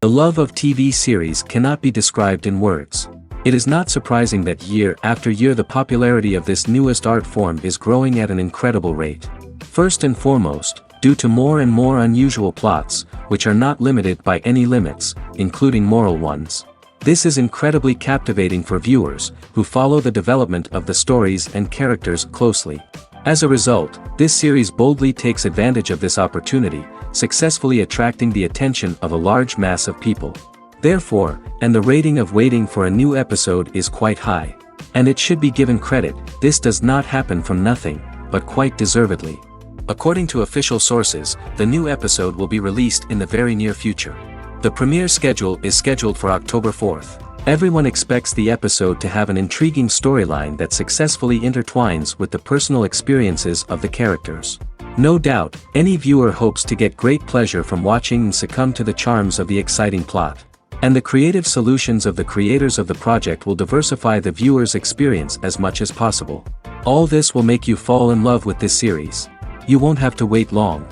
The love of TV series cannot be described in words. It is not surprising that year after year the popularity of this newest art form is growing at an incredible rate. First and foremost, due to more and more unusual plots, which are not limited by any limits, including moral ones. This is incredibly captivating for viewers, who follow the development of the stories and characters closely. As a result, this series boldly takes advantage of this opportunity, successfully attracting the attention of a large mass of people. Therefore, and the rating of waiting for a new episode is quite high. And it should be given credit, this does not happen from nothing, but quite deservedly. According to official sources, the new episode will be released in the very near future. The premiere schedule is scheduled for October 4th. Everyone expects the episode to have an intriguing storyline that successfully intertwines with the personal experiences of the characters. No doubt, any viewer hopes to get great pleasure from watching and succumb to the charms of the exciting plot. And the creative solutions of the creators of the project will diversify the viewer's experience as much as possible. All this will make you fall in love with this series. You won't have to wait long.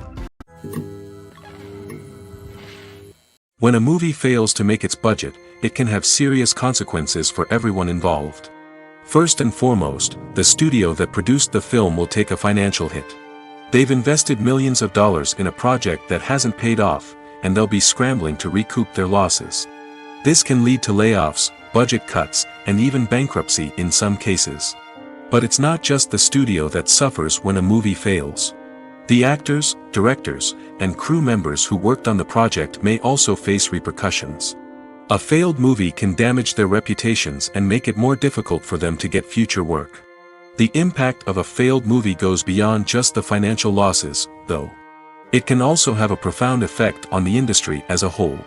When a movie fails to make its budget, it can have serious consequences for everyone involved. First and foremost, the studio that produced the film will take a financial hit. They've invested millions of dollars in a project that hasn't paid off, and they'll be scrambling to recoup their losses. This can lead to layoffs, budget cuts, and even bankruptcy in some cases. But it's not just the studio that suffers when a movie fails. The actors, directors, and crew members who worked on the project may also face repercussions. A failed movie can damage their reputations and make it more difficult for them to get future work. The impact of a failed movie goes beyond just the financial losses, though. It can also have a profound effect on the industry as a whole.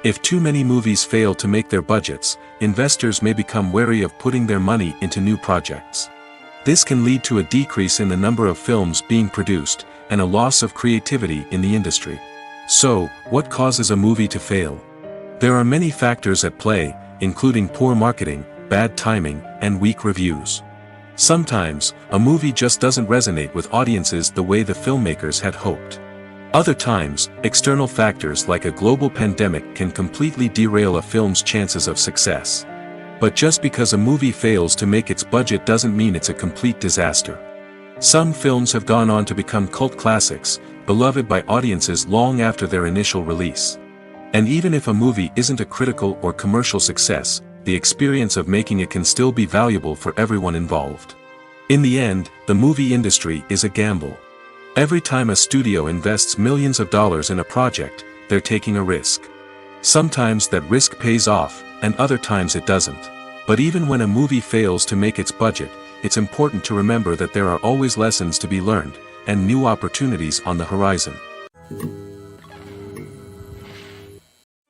If too many movies fail to make their budgets, investors may become wary of putting their money into new projects. This can lead to a decrease in the number of films being produced, and a loss of creativity in the industry. So, what causes a movie to fail? There are many factors at play, including poor marketing, bad timing, and weak reviews. Sometimes, a movie just doesn't resonate with audiences the way the filmmakers had hoped. Other times, external factors like a global pandemic can completely derail a film's chances of success. But just because a movie fails to make its budget doesn't mean it's a complete disaster. Some films have gone on to become cult classics, beloved by audiences long after their initial release. And even if a movie isn't a critical or commercial success, the experience of making it can still be valuable for everyone involved. In the end, the movie industry is a gamble. Every time a studio invests millions of dollars in a project, they're taking a risk. Sometimes that risk pays off, and other times it doesn't. But even when a movie fails to make its budget, it's important to remember that there are always lessons to be learned, and new opportunities on the horizon.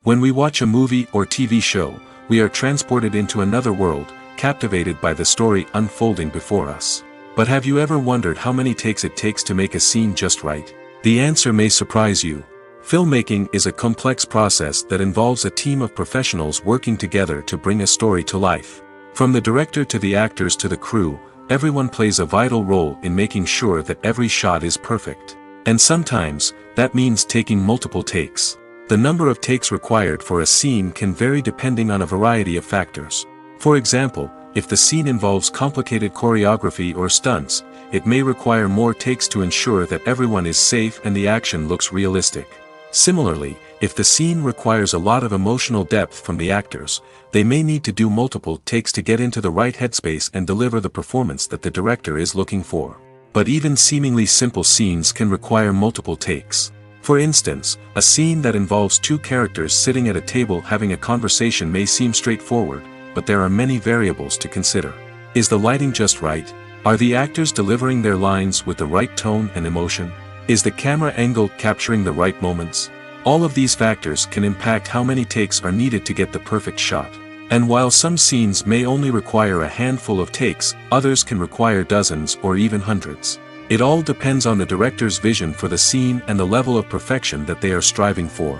When we watch a movie or TV show, we are transported into another world, captivated by the story unfolding before us. But have you ever wondered how many takes it takes to make a scene just right? The answer may surprise you. Filmmaking is a complex process that involves a team of professionals working together to bring a story to life. From the director to the actors to the crew, everyone plays a vital role in making sure that every shot is perfect. And sometimes, that means taking multiple takes. The number of takes required for a scene can vary depending on a variety of factors. For example, if the scene involves complicated choreography or stunts, it may require more takes to ensure that everyone is safe and the action looks realistic. Similarly, if the scene requires a lot of emotional depth from the actors, they may need to do multiple takes to get into the right headspace and deliver the performance that the director is looking for. But even seemingly simple scenes can require multiple takes. For instance, a scene that involves two characters sitting at a table having a conversation may seem straightforward, but there are many variables to consider. Is the lighting just right? Are the actors delivering their lines with the right tone and emotion? Is the camera angle capturing the right moments? All of these factors can impact how many takes are needed to get the perfect shot. And while some scenes may only require a handful of takes, others can require dozens or even hundreds. It all depends on the director's vision for the scene and the level of perfection that they are striving for.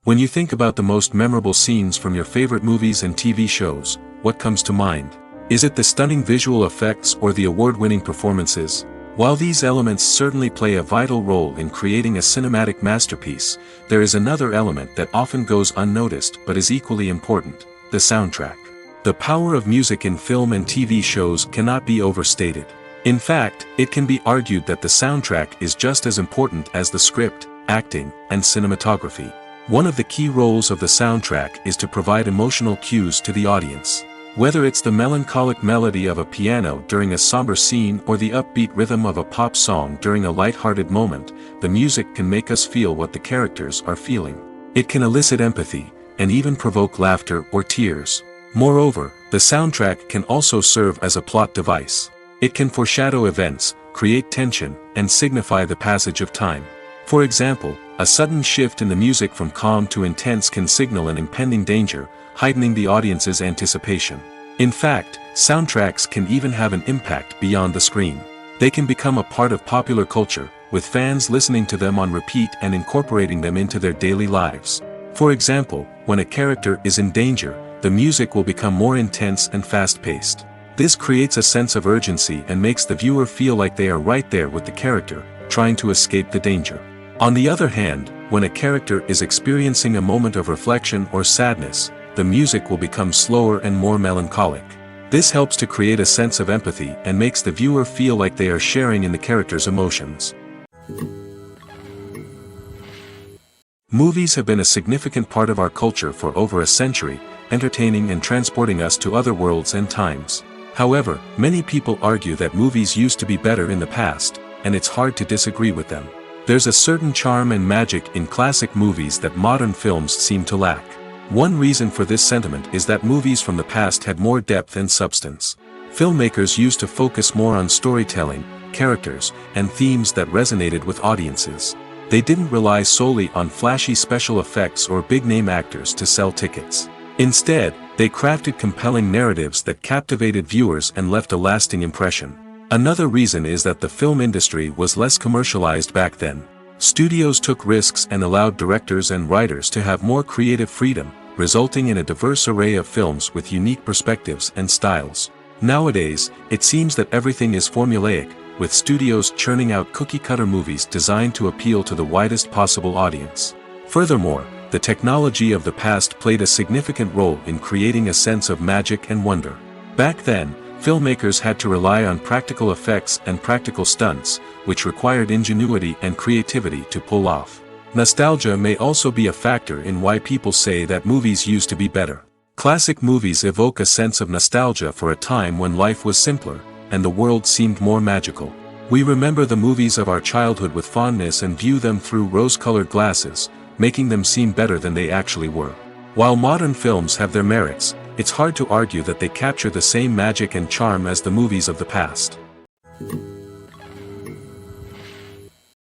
When you think about the most memorable scenes from your favorite movies and TV shows, what comes to mind? Is it the stunning visual effects or the award-winning performances? While these elements certainly play a vital role in creating a cinematic masterpiece, there is another element that often goes unnoticed but is equally important: the soundtrack. The power of music in film and TV shows cannot be overstated. In fact, it can be argued that the soundtrack is just as important as the script, acting, and cinematography. One of the key roles of the soundtrack is to provide emotional cues to the audience. Whether it's the melancholic melody of a piano during a somber scene or the upbeat rhythm of a pop song during a light-hearted moment, the music can make us feel what the characters are feeling. It can elicit empathy, and even provoke laughter or tears. Moreover, the soundtrack can also serve as a plot device. It can foreshadow events, create tension, and signify the passage of time. For example, a sudden shift in the music from calm to intense can signal an impending danger, heightening the audience's anticipation. In fact, soundtracks can even have an impact beyond the screen. They can become a part of popular culture, with fans listening to them on repeat and incorporating them into their daily lives. For example, when a character is in danger, the music will become more intense and fast-paced. This creates a sense of urgency and makes the viewer feel like they are right there with the character, trying to escape the danger. On the other hand, when a character is experiencing a moment of reflection or sadness, the music will become slower and more melancholic. This helps to create a sense of empathy and makes the viewer feel like they are sharing in the character's emotions. Movies have been a significant part of our culture for over a century, entertaining and transporting us to other worlds and times. However, many people argue that movies used to be better in the past, and it's hard to disagree with them. There's a certain charm and magic in classic movies that modern films seem to lack. One reason for this sentiment is that movies from the past had more depth and substance. Filmmakers used to focus more on storytelling, characters, and themes that resonated with audiences. They didn't rely solely on flashy special effects or big-name actors to sell tickets. Instead, they crafted compelling narratives that captivated viewers and left a lasting impression. Another reason is that the film industry was less commercialized back then. Studios took risks and allowed directors and writers to have more creative freedom, resulting in a diverse array of films with unique perspectives and styles. Nowadays, it seems that everything is formulaic, with studios churning out cookie-cutter movies designed to appeal to the widest possible audience. Furthermore, the technology of the past played a significant role in creating a sense of magic and wonder. Back then, filmmakers had to rely on practical effects and practical stunts, which required ingenuity and creativity to pull off. Nostalgia may also be a factor in why people say that movies used to be better. Classic movies evoke a sense of nostalgia for a time when life was simpler, and the world seemed more magical. We remember the movies of our childhood with fondness and view them through rose-colored glasses, making them seem better than they actually were. While modern films have their merits, it's hard to argue that they capture the same magic and charm as the movies of the past.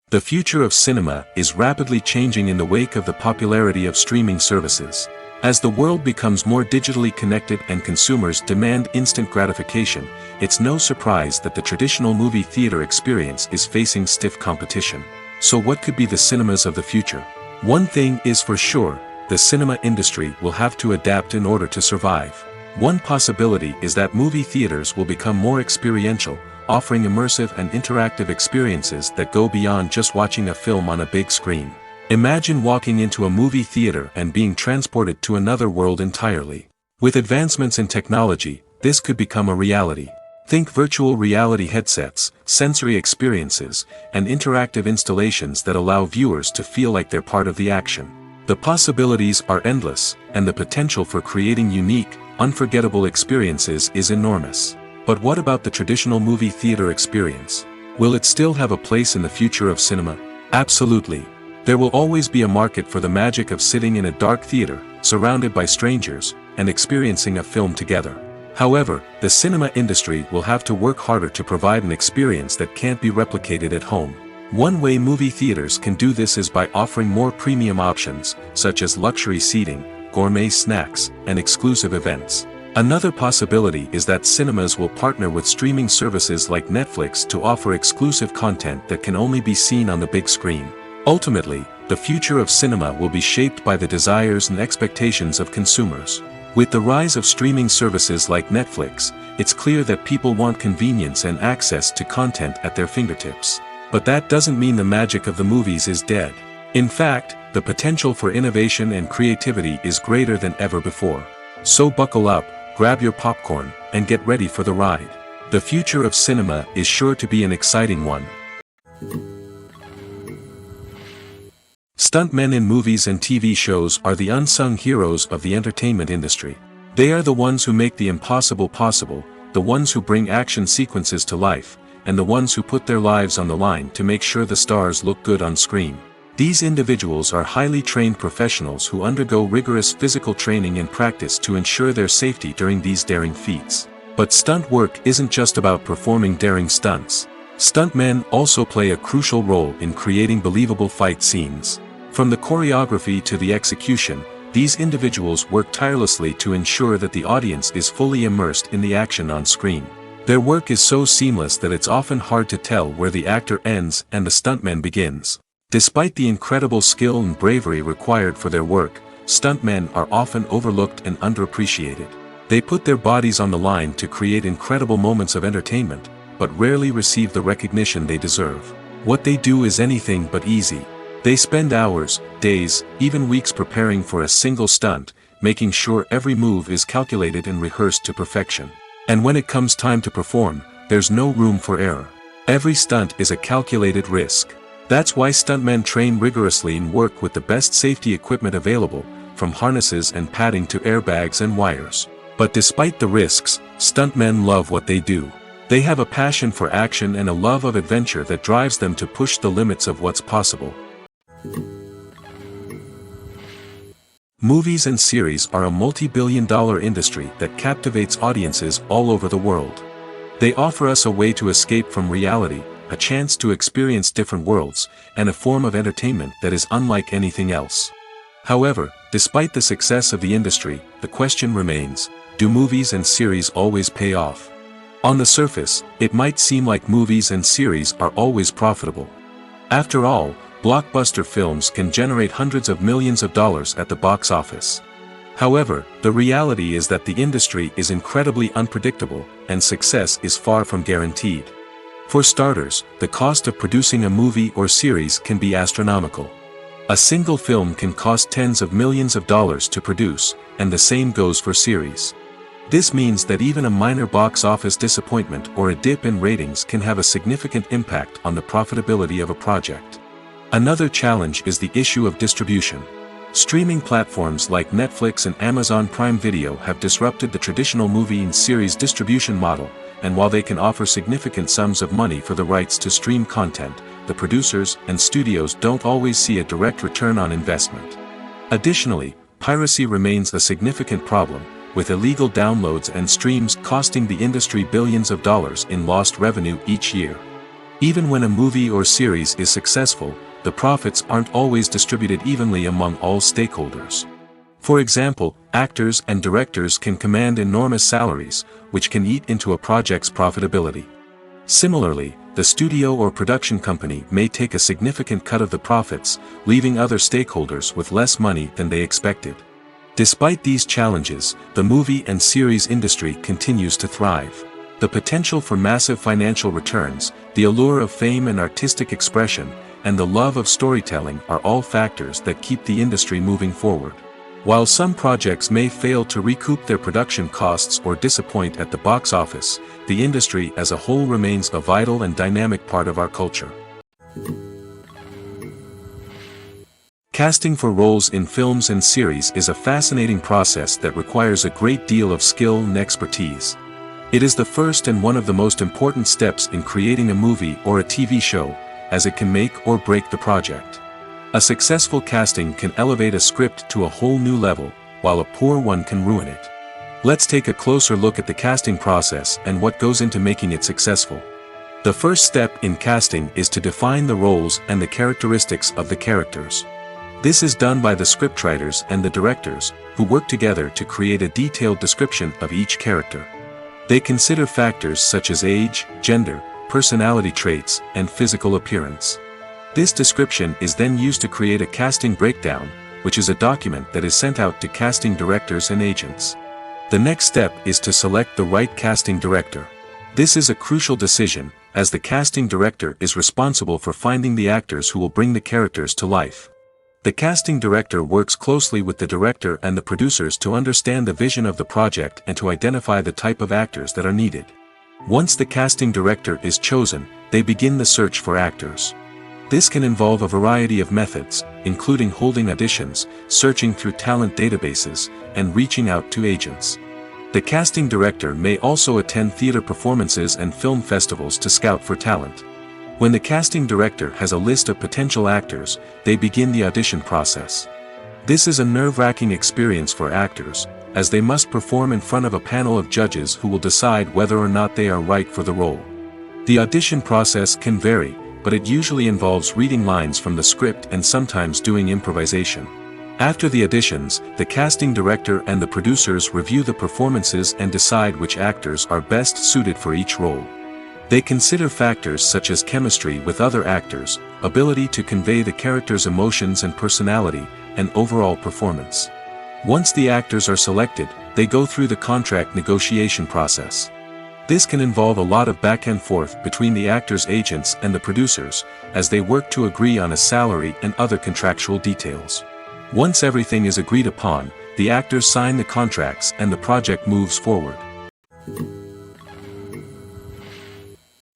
The future of cinema is rapidly changing in the wake of the popularity of streaming services. As the world becomes more digitally connected and consumers demand instant gratification, it's no surprise that the traditional movie theater experience is facing stiff competition. So what could be the cinemas of the future? One thing is for sure, the cinema industry will have to adapt in order to survive. One possibility is that movie theaters will become more experiential, offering immersive and interactive experiences that go beyond just watching a film on a big screen. Imagine walking into a movie theater and being transported to another world entirely. With advancements in technology, this could become a reality. Think virtual reality headsets, sensory experiences, and interactive installations that allow viewers to feel like they're part of the action. The possibilities are endless, and the potential for creating unique, unforgettable experiences is enormous. But what about the traditional movie theater experience? Will it still have a place in the future of cinema? Absolutely. There will always be a market for the magic of sitting in a dark theater, surrounded by strangers, and experiencing a film together. However, the cinema industry will have to work harder to provide an experience that can't be replicated at home. One way movie theaters can do this is by offering more premium options, such as luxury seating, gourmet snacks, and exclusive events. Another possibility is that cinemas will partner with streaming services like Netflix to offer exclusive content that can only be seen on the big screen. Ultimately, the future of cinema will be shaped by the desires and expectations of consumers. With the rise of streaming services like Netflix, it's clear that people want convenience and access to content at their fingertips. But that doesn't mean the magic of the movies is dead. In fact, the potential for innovation and creativity is greater than ever before. So buckle up, grab your popcorn, and get ready for the ride. The future of cinema is sure to be an exciting one. Stuntmen in movies and TV shows are the unsung heroes of the entertainment industry. They are the ones who make the impossible possible, the ones who bring action sequences to life, and the ones who put their lives on the line to make sure the stars look good on screen. These individuals are highly trained professionals who undergo rigorous physical training and practice to ensure their safety during these daring feats. But stunt work isn't just about performing daring stunts. Stuntmen also play a crucial role in creating believable fight scenes. From the choreography to the execution, these individuals work tirelessly to ensure that the audience is fully immersed in the action on screen. Their work is so seamless that it's often hard to tell where the actor ends and the stuntman begins. Despite the incredible skill and bravery required for their work, stuntmen are often overlooked and underappreciated. They put their bodies on the line to create incredible moments of entertainment, but rarely receive the recognition they deserve. What they do is anything but easy. They spend hours, days, even weeks preparing for a single stunt, making sure every move is calculated and rehearsed to perfection. And when it comes time to perform, there's no room for error. Every stunt is a calculated risk. That's why stuntmen train rigorously and work with the best safety equipment available, from harnesses and padding to airbags and wires. But despite the risks, stuntmen love what they do. They have a passion for action and a love of adventure that drives them to push the limits of what's possible. Movies and series are a multi-billion-dollar industry that captivates audiences all over the world. They offer us a way to escape from reality, a chance to experience different worlds, and a form of entertainment that is unlike anything else. However, despite the success of the industry, the question remains, do movies and series always pay off? On the surface, it might seem like movies and series are always profitable. After all, blockbuster films can generate hundreds of millions of dollars at the box office. However, the reality is that the industry is incredibly unpredictable, and success is far from guaranteed. For starters, the cost of producing a movie or series can be astronomical. A single film can cost tens of millions of dollars to produce, and the same goes for series. This means that even a minor box office disappointment or a dip in ratings can have a significant impact on the profitability of a project. Another challenge is the issue of distribution. Streaming platforms like Netflix and Amazon Prime Video have disrupted the traditional movie and series distribution model, and while they can offer significant sums of money for the rights to stream content, the producers and studios don't always see a direct return on investment. Additionally, piracy remains a significant problem, with illegal downloads and streams costing the industry billions of dollars in lost revenue each year. Even when a movie or series is successful, the profits aren't always distributed evenly among all stakeholders. For example, actors and directors can command enormous salaries, which can eat into a project's profitability. Similarly, the studio or production company may take a significant cut of the profits, leaving other stakeholders with less money than they expected. Despite these challenges, the movie and series industry continues to thrive. The potential for massive financial returns, the allure of fame and artistic expression, and the love of storytelling are all factors that keep the industry moving forward. While some projects may fail to recoup their production costs or disappoint at the box office, the industry as a whole remains a vital and dynamic part of our culture. Casting for roles in films and series is a fascinating process that requires a great deal of skill and expertise. It is the first and one of the most important steps in creating a movie or a TV show, as it can make or break the project. A successful casting can elevate a script to a whole new level, while a poor one can ruin it. Let's take a closer look at the casting process and what goes into making it successful. The first step in casting is to define the roles and the characteristics of the characters. This is done by the scriptwriters and the directors, who work together to create a detailed description of each character. They consider factors such as age, gender, personality traits, and physical appearance. This description is then used to create a casting breakdown, which is a document that is sent out to casting directors and agents. The next step is to select the right casting director. This is a crucial decision, as the casting director is responsible for finding the actors who will bring the characters to life. The casting director works closely with the director and the producers to understand the vision of the project and to identify the type of actors that are needed. Once the casting director is chosen, they begin the search for actors. This can involve a variety of methods, including holding auditions, searching through talent databases, and reaching out to agents. The casting director may also attend theater performances and film festivals to scout for talent. When the casting director has a list of potential actors, they begin the audition process. This is a nerve-wracking experience for actors, as they must perform in front of a panel of judges who will decide whether or not they are right for the role. The audition process can vary, but it usually involves reading lines from the script and sometimes doing improvisation. After the auditions, the casting director and the producers review the performances and decide which actors are best suited for each role. They consider factors such as chemistry with other actors, ability to convey the character's emotions and personality, and overall performance. Once the actors are selected, they go through the contract negotiation process. This can involve a lot of back and forth between the actors' agents and the producers, as they work to agree on a salary and other contractual details. Once everything is agreed upon, the actors sign the contracts and the project moves forward.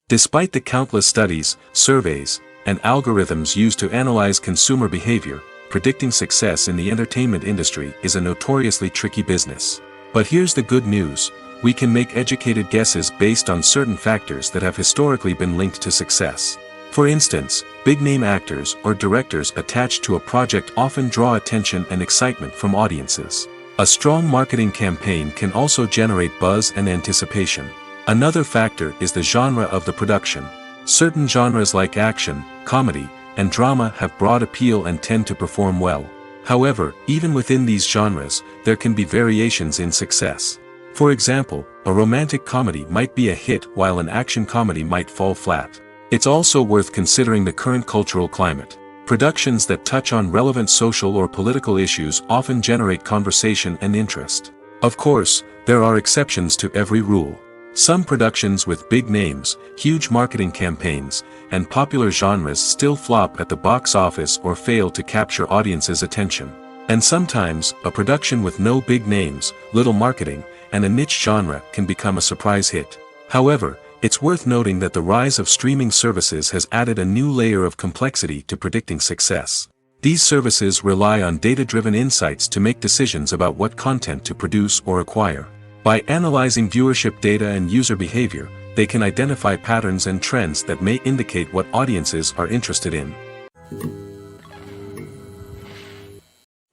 Despite the countless studies, surveys, and algorithms used to analyze consumer behavior, predicting success in the entertainment industry is a notoriously tricky business. But here's the good news: we can make educated guesses based on certain factors that have historically been linked to success. For instance, big-name actors or directors attached to a project often draw attention and excitement from audiences. A strong marketing campaign can also generate buzz and anticipation. Another factor is the genre of the production. Certain genres like action, comedy, and drama have broad appeal and tend to perform well. However, even within these genres, there can be variations in success. For example, a romantic comedy might be a hit while an action comedy might fall flat. It's also worth considering the current cultural climate. Productions that touch on relevant social or political issues often generate conversation and interest. Of course, there are exceptions to every rule. Some productions with big names, huge marketing campaigns, and popular genres still flop at the box office or fail to capture audiences' attention. And sometimes, a production with no big names, little marketing, and a niche genre can become a surprise hit. However, it's worth noting that the rise of streaming services has added a new layer of complexity to predicting success. These services rely on data-driven insights to make decisions about what content to produce or acquire. By analyzing viewership data and user behavior, they can identify patterns and trends that may indicate what audiences are interested in.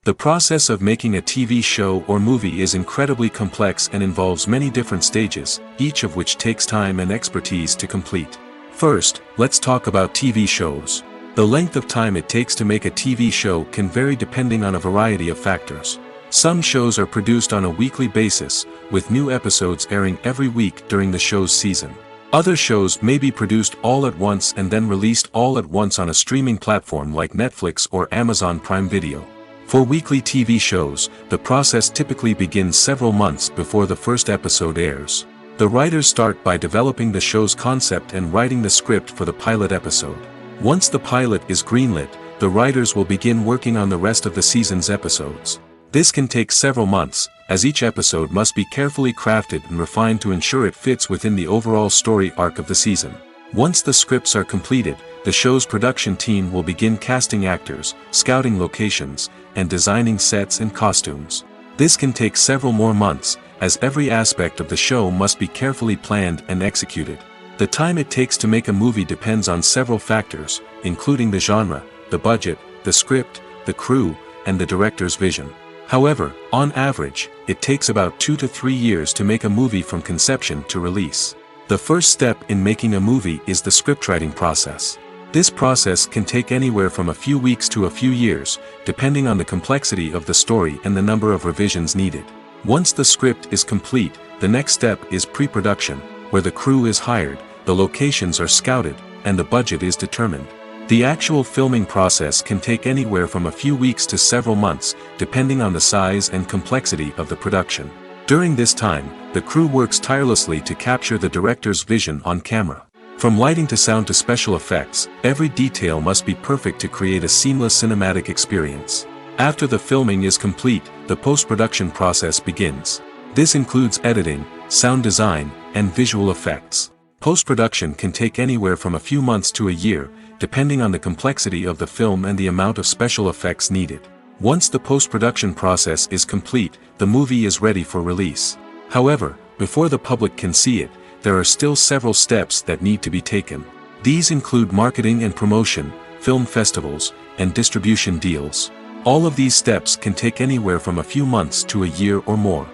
The process of making a TV show or movie is incredibly complex and involves many different stages, each of which takes time and expertise to complete. First, let's talk about TV shows. The length of time it takes to make a TV show can vary depending on a variety of factors. Some shows are produced on a weekly basis, with new episodes airing every week during the show's season. Other shows may be produced all at once and then released all at once on a streaming platform like Netflix or Amazon Prime Video. For weekly TV shows, the process typically begins several months before the first episode airs. The writers start by developing the show's concept and writing the script for the pilot episode. Once the pilot is greenlit, the writers will begin working on the rest of the season's episodes. This can take several months, as each episode must be carefully crafted and refined to ensure it fits within the overall story arc of the season. Once the scripts are completed, the show's production team will begin casting actors, scouting locations, and designing sets and costumes. This can take several more months, as every aspect of the show must be carefully planned and executed. The time it takes to make a movie depends on several factors, including the genre, the budget, the script, the crew, and the director's vision. However, on average, it takes about 2 to 3 years to make a movie from conception to release. The first step in making a movie is the scriptwriting process. This process can take anywhere from a few weeks to a few years, depending on the complexity of the story and the number of revisions needed. Once the script is complete, the next step is pre-production, where the crew is hired, the locations are scouted, and the budget is determined. The actual filming process can take anywhere from a few weeks to several months, depending on the size and complexity of the production. During this time, the crew works tirelessly to capture the director's vision on camera. From lighting to sound to special effects, every detail must be perfect to create a seamless cinematic experience. After the filming is complete, the post-production process begins. This includes editing, sound design, and visual effects. Post-production can take anywhere from a few months to a year, depending on the complexity of the film and the amount of special effects needed. Once the post-production process is complete, the movie is ready for release. However, before the public can see it, there are still several steps that need to be taken. These include marketing and promotion, film festivals, and distribution deals. All of these steps can take anywhere from a few months to a year or more.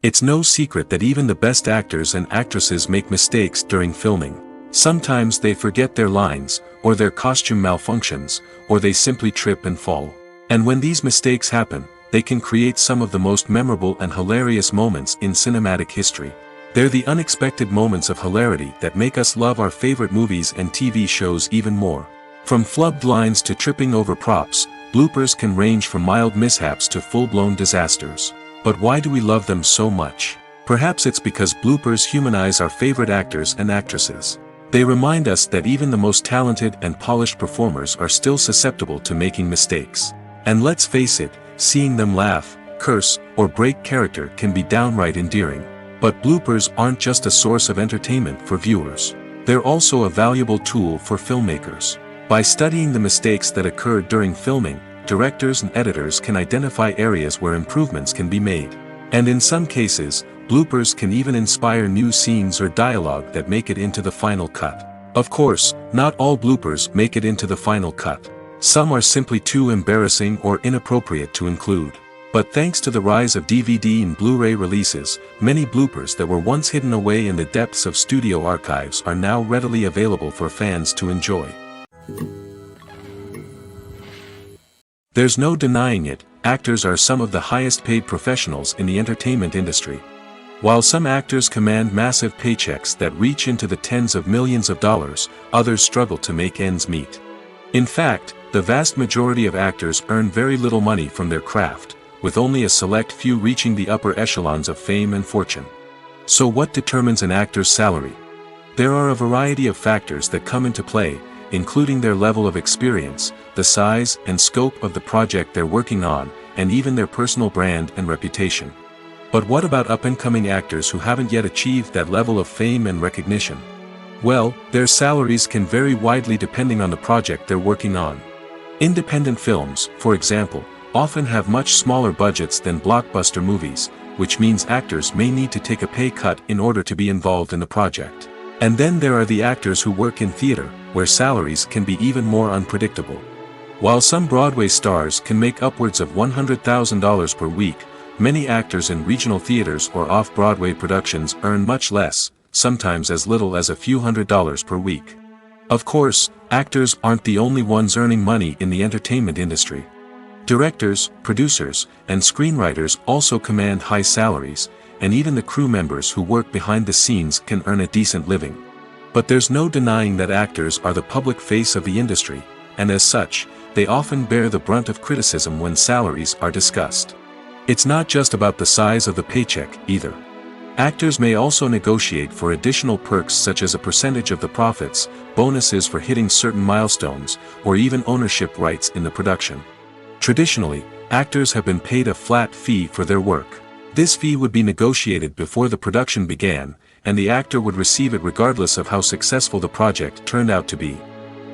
It's no secret that even the best actors and actresses make mistakes during filming. Sometimes they forget their lines, or their costume malfunctions, or they simply trip and fall. And when these mistakes happen, they can create some of the most memorable and hilarious moments in cinematic history. They're the unexpected moments of hilarity that make us love our favorite movies and TV shows even more. From flubbed lines to tripping over props, bloopers can range from mild mishaps to full-blown disasters. But why do we love them so much? Perhaps it's because bloopers humanize our favorite actors and actresses. They remind us that even the most talented and polished performers are still susceptible to making mistakes. And let's face it, seeing them laugh, curse, or break character can be downright endearing. But bloopers aren't just a source of entertainment for viewers. They're also a valuable tool for filmmakers. By studying the mistakes that occurred during filming, directors and editors can identify areas where improvements can be made. And in some cases, bloopers can even inspire new scenes or dialogue that make it into the final cut. Of course, not all bloopers make it into the final cut. Some are simply too embarrassing or inappropriate to include. But thanks to the rise of DVD and Blu-ray releases, many bloopers that were once hidden away in the depths of studio archives are now readily available for fans to enjoy. There's no denying it, actors are some of the highest paid professionals in the entertainment industry. While some actors command massive paychecks that reach into the tens of millions of dollars, others struggle to make ends meet. In fact, the vast majority of actors earn very little money from their craft, with only a select few reaching the upper echelons of fame and fortune. So what determines an actor's salary? There are a variety of factors that come into play, including their level of experience, the size and scope of the project they're working on, and even their personal brand and reputation. But what about up-and-coming actors who haven't yet achieved that level of fame and recognition? Well, their salaries can vary widely depending on the project they're working on. Independent films, for example, often have much smaller budgets than blockbuster movies, which means actors may need to take a pay cut in order to be involved in the project. And then there are the actors who work in theater, where salaries can be even more unpredictable. While some Broadway stars can make upwards of $100,000 per week, many actors in regional theaters or off-Broadway productions earn much less, sometimes as little as a few $100s per week. Of course, actors aren't the only ones earning money in the entertainment industry. Directors, producers, and screenwriters also command high salaries, and even the crew members who work behind the scenes can earn a decent living. But there's no denying that actors are the public face of the industry, and as such, they often bear the brunt of criticism when salaries are discussed. It's not just about the size of the paycheck, either. Actors may also negotiate for additional perks such as a percentage of the profits, bonuses for hitting certain milestones, or even ownership rights in the production. Traditionally, actors have been paid a flat fee for their work. This fee would be negotiated before the production began, and the actor would receive it regardless of how successful the project turned out to be.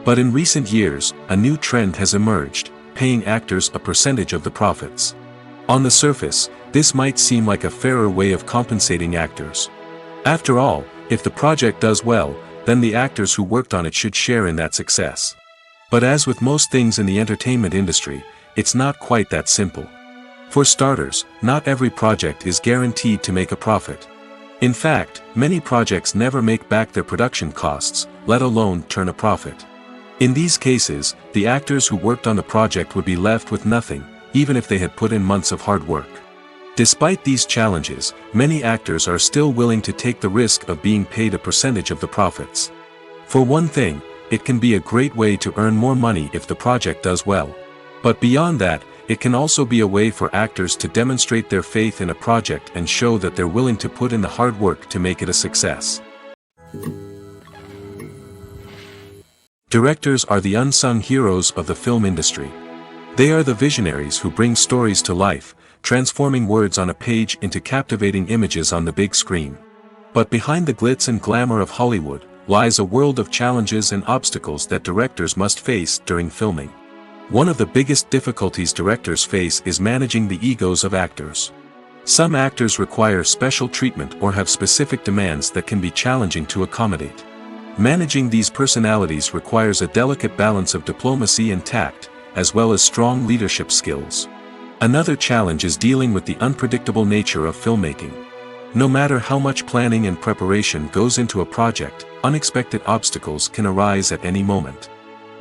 But in recent years, a new trend has emerged, paying actors a percentage of the profits. On the surface, this might seem like a fairer way of compensating actors. After all, if the project does well, then the actors who worked on it should share in that success. But as with most things in the entertainment industry, it's not quite that simple. For starters, not every project is guaranteed to make a profit. In fact, many projects never make back their production costs, let alone turn a profit. In these cases, the actors who worked on the project would be left with nothing, even if they had put in months of hard work. Despite these challenges, many actors are still willing to take the risk of being paid a percentage of the profits. For one thing, it can be a great way to earn more money if the project does well. But beyond that, it can also be a way for actors to demonstrate their faith in a project and show that they're willing to put in the hard work to make it a success. Directors are the unsung heroes of the film industry. They are the visionaries who bring stories to life, transforming words on a page into captivating images on the big screen. But behind the glitz and glamour of Hollywood lies a world of challenges and obstacles that directors must face during filming. One of the biggest difficulties directors face is managing the egos of actors. Some actors require special treatment or have specific demands that can be challenging to accommodate. Managing these personalities requires a delicate balance of diplomacy and tact, as well as strong leadership skills. Another challenge is dealing with the unpredictable nature of filmmaking. No matter how much planning and preparation goes into a project, unexpected obstacles can arise at any moment.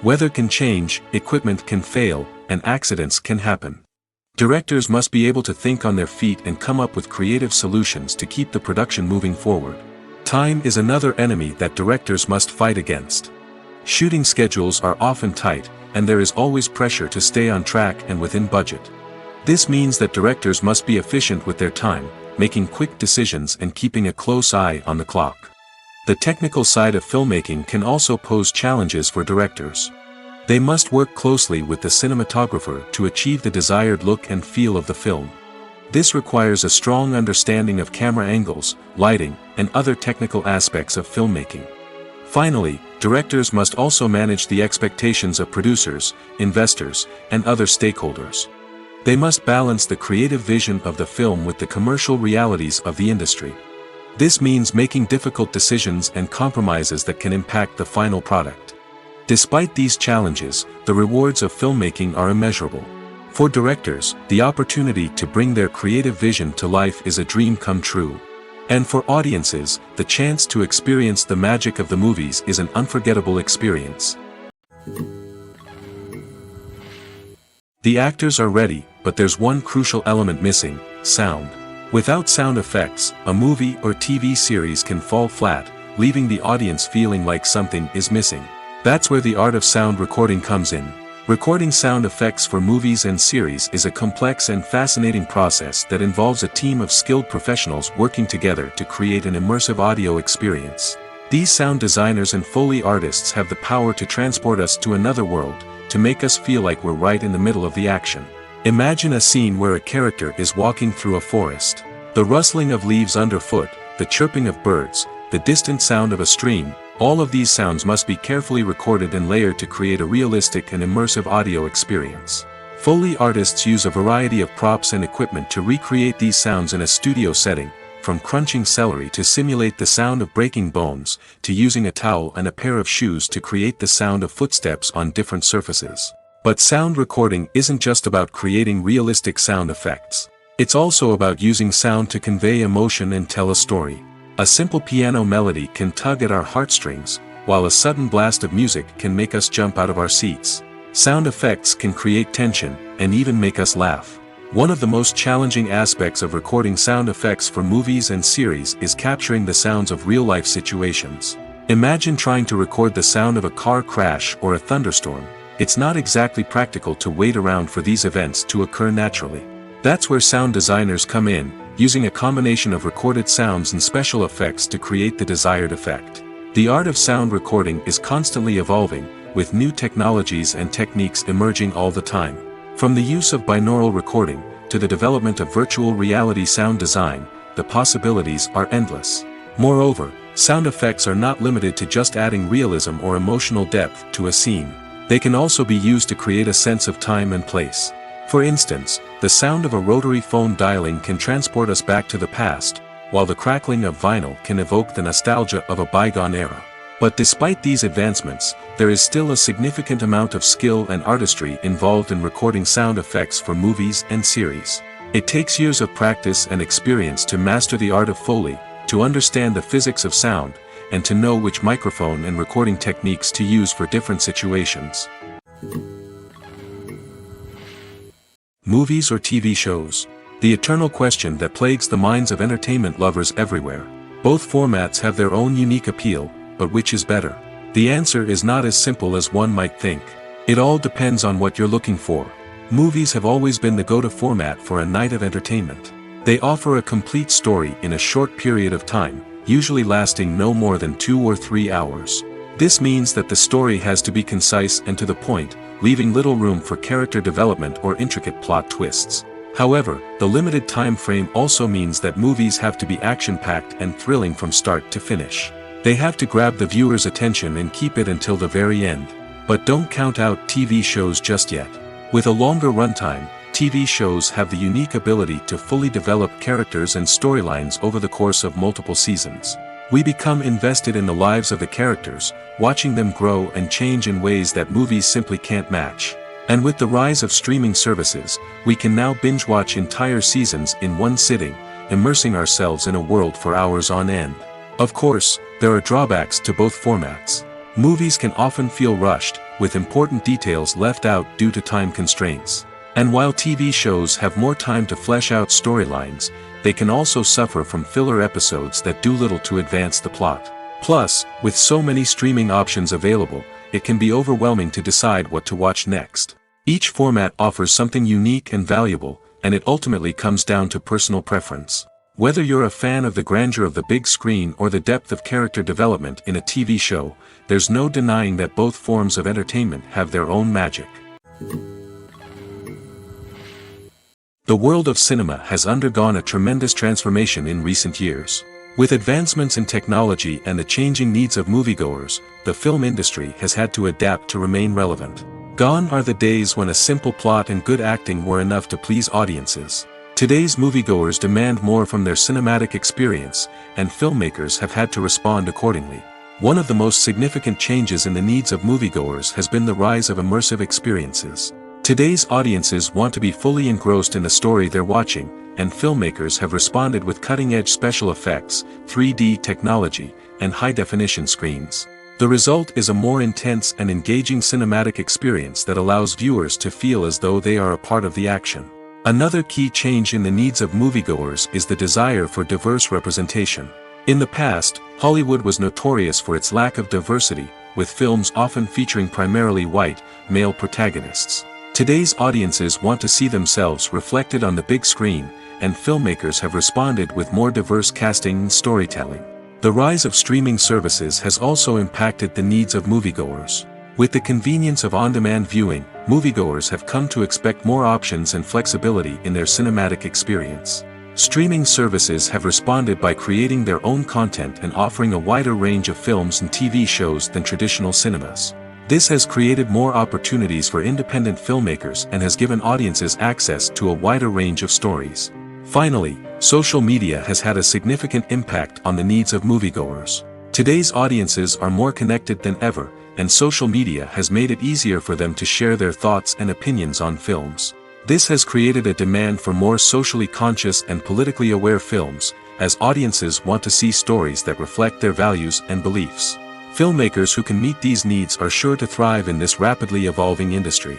Weather can change, equipment can fail, and accidents can happen. Directors must be able to think on their feet and come up with creative solutions to keep the production moving forward. Time is another enemy that directors must fight against. Shooting schedules are often tight, and there is always pressure to stay on track and within budget. This means that directors must be efficient with their time, making quick decisions and keeping a close eye on the clock. The technical side of filmmaking can also pose challenges for directors. They must work closely with the cinematographer to achieve the desired look and feel of the film. This requires a strong understanding of camera angles, lighting, and other technical aspects of filmmaking. Finally, directors must also manage the expectations of producers, investors, and other stakeholders. They must balance the creative vision of the film with the commercial realities of the industry. This means making difficult decisions and compromises that can impact the final product. Despite these challenges, the rewards of filmmaking are immeasurable. For directors, the opportunity to bring their creative vision to life is a dream come true. And for audiences, the chance to experience the magic of the movies is an unforgettable experience. The actors are ready, but there's one crucial element missing: sound. Without sound effects, a movie or TV series can fall flat, leaving the audience feeling like something is missing. That's where the art of sound recording comes in. Recording sound effects for movies and series is a complex and fascinating process that involves a team of skilled professionals working together to create an immersive audio experience. These sound designers and Foley artists have the power to transport us to another world, to make us feel like we're right in the middle of the action. Imagine a scene where a character is walking through a forest. The rustling of leaves underfoot, the chirping of birds, the distant sound of a stream, all of these sounds must be carefully recorded and layered to create a realistic and immersive audio experience. Foley artists use a variety of props and equipment to recreate these sounds in a studio setting, from crunching celery to simulate the sound of breaking bones, to using a towel and a pair of shoes to create the sound of footsteps on different surfaces. But sound recording isn't just about creating realistic sound effects. It's also about using sound to convey emotion and tell a story. A simple piano melody can tug at our heartstrings, while a sudden blast of music can make us jump out of our seats. Sound effects can create tension, and even make us laugh. One of the most challenging aspects of recording sound effects for movies and series is capturing the sounds of real-life situations. Imagine trying to record the sound of a car crash or a thunderstorm. It's not exactly practical to wait around for these events to occur naturally. That's where sound designers come in, using a combination of recorded sounds and special effects to create the desired effect. The art of sound recording is constantly evolving, with new technologies and techniques emerging all the time. From the use of binaural recording, to the development of virtual reality sound design, the possibilities are endless. Moreover, sound effects are not limited to just adding realism or emotional depth to a scene. They can also be used to create a sense of time and place. For instance, the sound of a rotary phone dialing can transport us back to the past, while the crackling of vinyl can evoke the nostalgia of a bygone era. But despite these advancements, there is still a significant amount of skill and artistry involved in recording sound effects for movies and series. It takes years of practice and experience to master the art of Foley, to understand the physics of sound, and to know which microphone and recording techniques to use for different situations. Movies or TV shows? The eternal question that plagues the minds of entertainment lovers everywhere. Both formats have their own unique appeal, but which is better? The answer is not as simple as one might think. It all depends on what you're looking for. Movies have always been the go-to format for a night of entertainment. They offer a complete story in a short period of time, usually lasting no more than 2 or 3 hours. This means that the story has to be concise and to the point, leaving little room for character development or intricate plot twists. However, the limited time frame also means that movies have to be action-packed and thrilling from start to finish. They have to grab the viewer's attention and keep it until the very end. But don't count out TV shows just yet. With a longer runtime, TV shows have the unique ability to fully develop characters and storylines over the course of multiple seasons. We become invested in the lives of the characters, watching them grow and change in ways that movies simply can't match. And with the rise of streaming services, we can now binge-watch entire seasons in one sitting, immersing ourselves in a world for hours on end. Of course, there are drawbacks to both formats. Movies can often feel rushed, with important details left out due to time constraints. And while TV shows have more time to flesh out storylines, they can also suffer from filler episodes that do little to advance the plot. Plus, with so many streaming options available, it can be overwhelming to decide what to watch next. Each format offers something unique and valuable, and it ultimately comes down to personal preference. Whether you're a fan of the grandeur of the big screen or the depth of character development in a TV show, there's no denying that both forms of entertainment have their own magic. The world of cinema has undergone a tremendous transformation in recent years. With advancements in technology and the changing needs of moviegoers, the film industry has had to adapt to remain relevant. Gone are the days when a simple plot and good acting were enough to please audiences. Today's moviegoers demand more from their cinematic experience, and filmmakers have had to respond accordingly. One of the most significant changes in the needs of moviegoers has been the rise of immersive experiences. Today's audiences want to be fully engrossed in the story they're watching, and filmmakers have responded with cutting-edge special effects, 3D technology, and high-definition screens. The result is a more intense and engaging cinematic experience that allows viewers to feel as though they are a part of the action. Another key change in the needs of moviegoers is the desire for diverse representation. In the past, Hollywood was notorious for its lack of diversity, with films often featuring primarily white, male protagonists. Today's audiences want to see themselves reflected on the big screen, and filmmakers have responded with more diverse casting and storytelling. The rise of streaming services has also impacted the needs of moviegoers. With the convenience of on-demand viewing, moviegoers have come to expect more options and flexibility in their cinematic experience. Streaming services have responded by creating their own content and offering a wider range of films and TV shows than traditional cinemas. This has created more opportunities for independent filmmakers and has given audiences access to a wider range of stories. Finally, social media has had a significant impact on the needs of moviegoers. Today's audiences are more connected than ever, and social media has made it easier for them to share their thoughts and opinions on films. This has created a demand for more socially conscious and politically aware films, as audiences want to see stories that reflect their values and beliefs. Filmmakers who can meet these needs are sure to thrive in this rapidly evolving industry.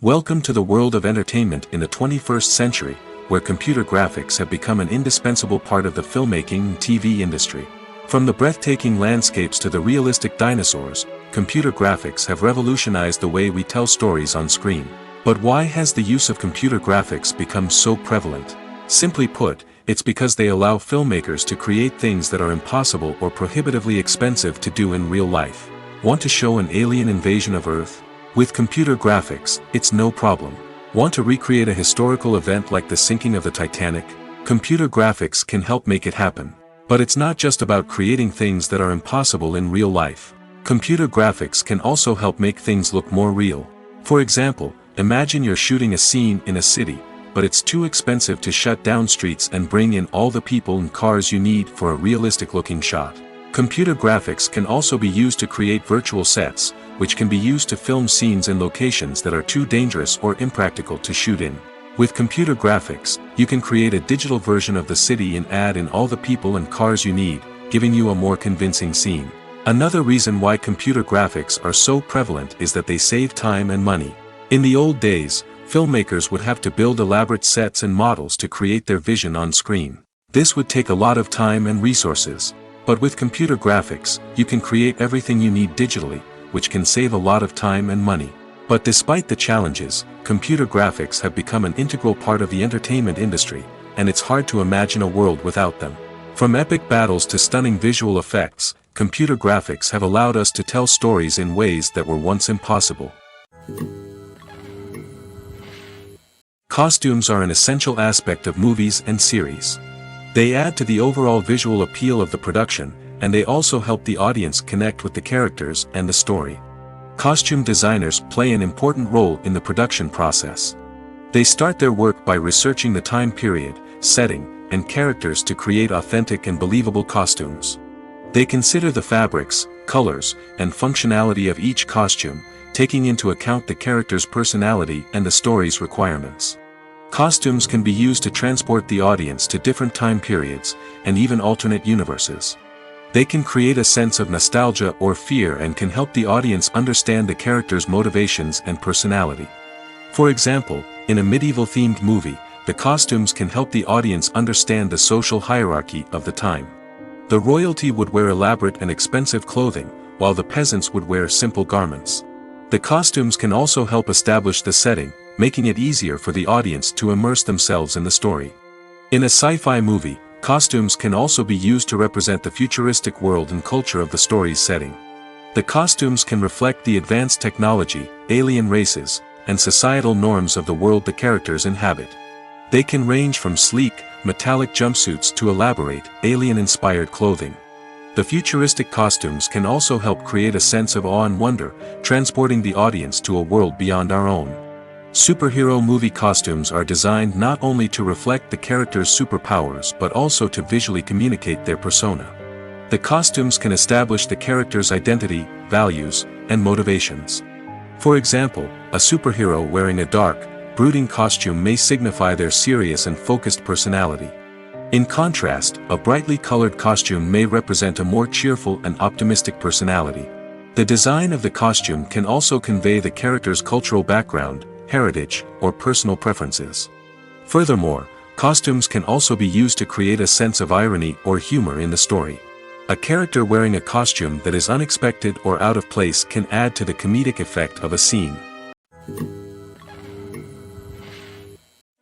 Welcome to the world of entertainment in the 21st century, where computer graphics have become an indispensable part of the filmmaking and TV industry. From the breathtaking landscapes to the realistic dinosaurs, computer graphics have revolutionized the way we tell stories on screen. But why has the use of computer graphics become so prevalent? Simply put, it's because they allow filmmakers to create things that are impossible or prohibitively expensive to do in real life. Want to show an alien invasion of Earth? With computer graphics, it's no problem. Want to recreate a historical event like the sinking of the Titanic? Computer graphics can help make it happen. But it's not just about creating things that are impossible in real life. Computer graphics can also help make things look more real. For example, imagine you're shooting a scene in a city, but it's too expensive to shut down streets and bring in all the people and cars you need for a realistic-looking shot. Computer graphics can also be used to create virtual sets, which can be used to film scenes in locations that are too dangerous or impractical to shoot in. With computer graphics, you can create a digital version of the city and add in all the people and cars you need, giving you a more convincing scene. Another reason why computer graphics are so prevalent is that they save time and money. In the old days, filmmakers would have to build elaborate sets and models to create their vision on screen. This would take a lot of time and resources. But with computer graphics, you can create everything you need digitally, which can save a lot of time and money. But despite the challenges, computer graphics have become an integral part of the entertainment industry, and it's hard to imagine a world without them. From epic battles to stunning visual effects, computer graphics have allowed us to tell stories in ways that were once impossible. Costumes are an essential aspect of movies and series. They add to the overall visual appeal of the production, and they also help the audience connect with the characters and the story. Costume designers play an important role in the production process. They start their work by researching the time period, setting, and characters to create authentic and believable costumes. They consider the fabrics, colors, and functionality of each costume, taking into account the character's personality and the story's requirements. Costumes can be used to transport the audience to different time periods, and even alternate universes. They can create a sense of nostalgia or fear and can help the audience understand the character's motivations and personality. For example, in a medieval-themed movie, the costumes can help the audience understand the social hierarchy of the time. The royalty would wear elaborate and expensive clothing, while the peasants would wear simple garments. The costumes can also help establish the setting, making it easier for the audience to immerse themselves in the story. In a sci-fi movie, costumes can also be used to represent the futuristic world and culture of the story's setting. The costumes can reflect the advanced technology, alien races, and societal norms of the world the characters inhabit. They can range from sleek, metallic jumpsuits to elaborate, alien-inspired clothing. The futuristic costumes can also help create a sense of awe and wonder, transporting the audience to a world beyond our own. Superhero movie costumes are designed not only to reflect the character's superpowers but also to visually communicate their persona. The costumes can establish the character's identity, values, and motivations. For example, a superhero wearing a dark, brooding costume may signify their serious and focused personality. In contrast, a brightly colored costume may represent a more cheerful and optimistic personality. The design of the costume can also convey the character's cultural background, heritage, or personal preferences. Furthermore, costumes can also be used to create a sense of irony or humor in the story. A character wearing a costume that is unexpected or out of place can add to the comedic effect of a scene.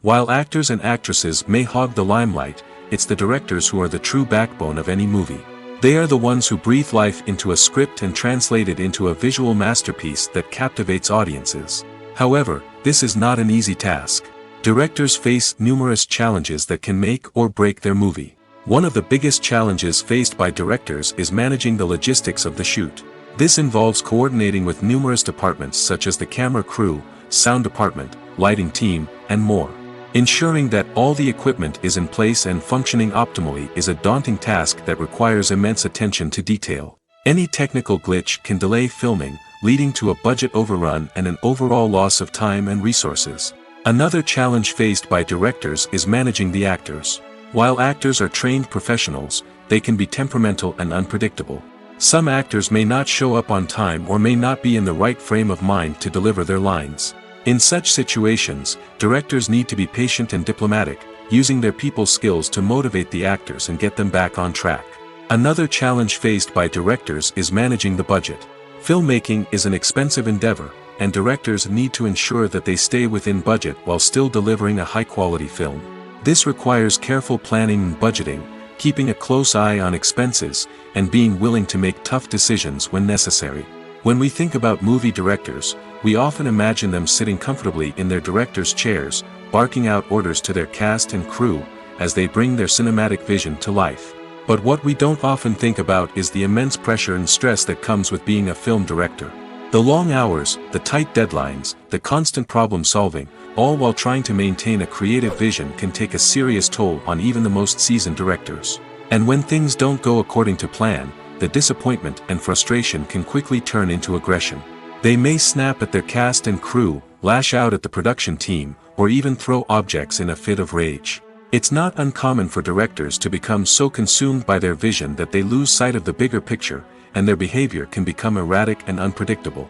While actors and actresses may hog the limelight, it's the directors who are the true backbone of any movie. They are the ones who breathe life into a script and translate it into a visual masterpiece that captivates audiences. However, this is not an easy task. Directors face numerous challenges that can make or break their movie. One of the biggest challenges faced by directors is managing the logistics of the shoot. This involves coordinating with numerous departments such as the camera crew, sound department, lighting team, and more. Ensuring that all the equipment is in place and functioning optimally is a daunting task that requires immense attention to detail. Any technical glitch can delay filming, leading to a budget overrun and an overall loss of time and resources. Another challenge faced by directors is managing the actors. While actors are trained professionals, they can be temperamental and unpredictable. Some actors may not show up on time or may not be in the right frame of mind to deliver their lines. In such situations, directors need to be patient and diplomatic, using their people skills to motivate the actors and get them back on track. Another challenge faced by directors is managing the budget. Filmmaking is an expensive endeavor, and directors need to ensure that they stay within budget while still delivering a high-quality film. This requires careful planning and budgeting, keeping a close eye on expenses, and being willing to make tough decisions when necessary. When we think about movie directors, we often imagine them sitting comfortably in their director's chairs, barking out orders to their cast and crew, as they bring their cinematic vision to life. But what we don't often think about is the immense pressure and stress that comes with being a film director. The long hours, the tight deadlines, the constant problem solving, all while trying to maintain a creative vision can take a serious toll on even the most seasoned directors. And when things don't go according to plan, the disappointment and frustration can quickly turn into aggression. They may snap at their cast and crew, lash out at the production team, or even throw objects in a fit of rage. It's not uncommon for directors to become so consumed by their vision that they lose sight of the bigger picture, and their behavior can become erratic and unpredictable.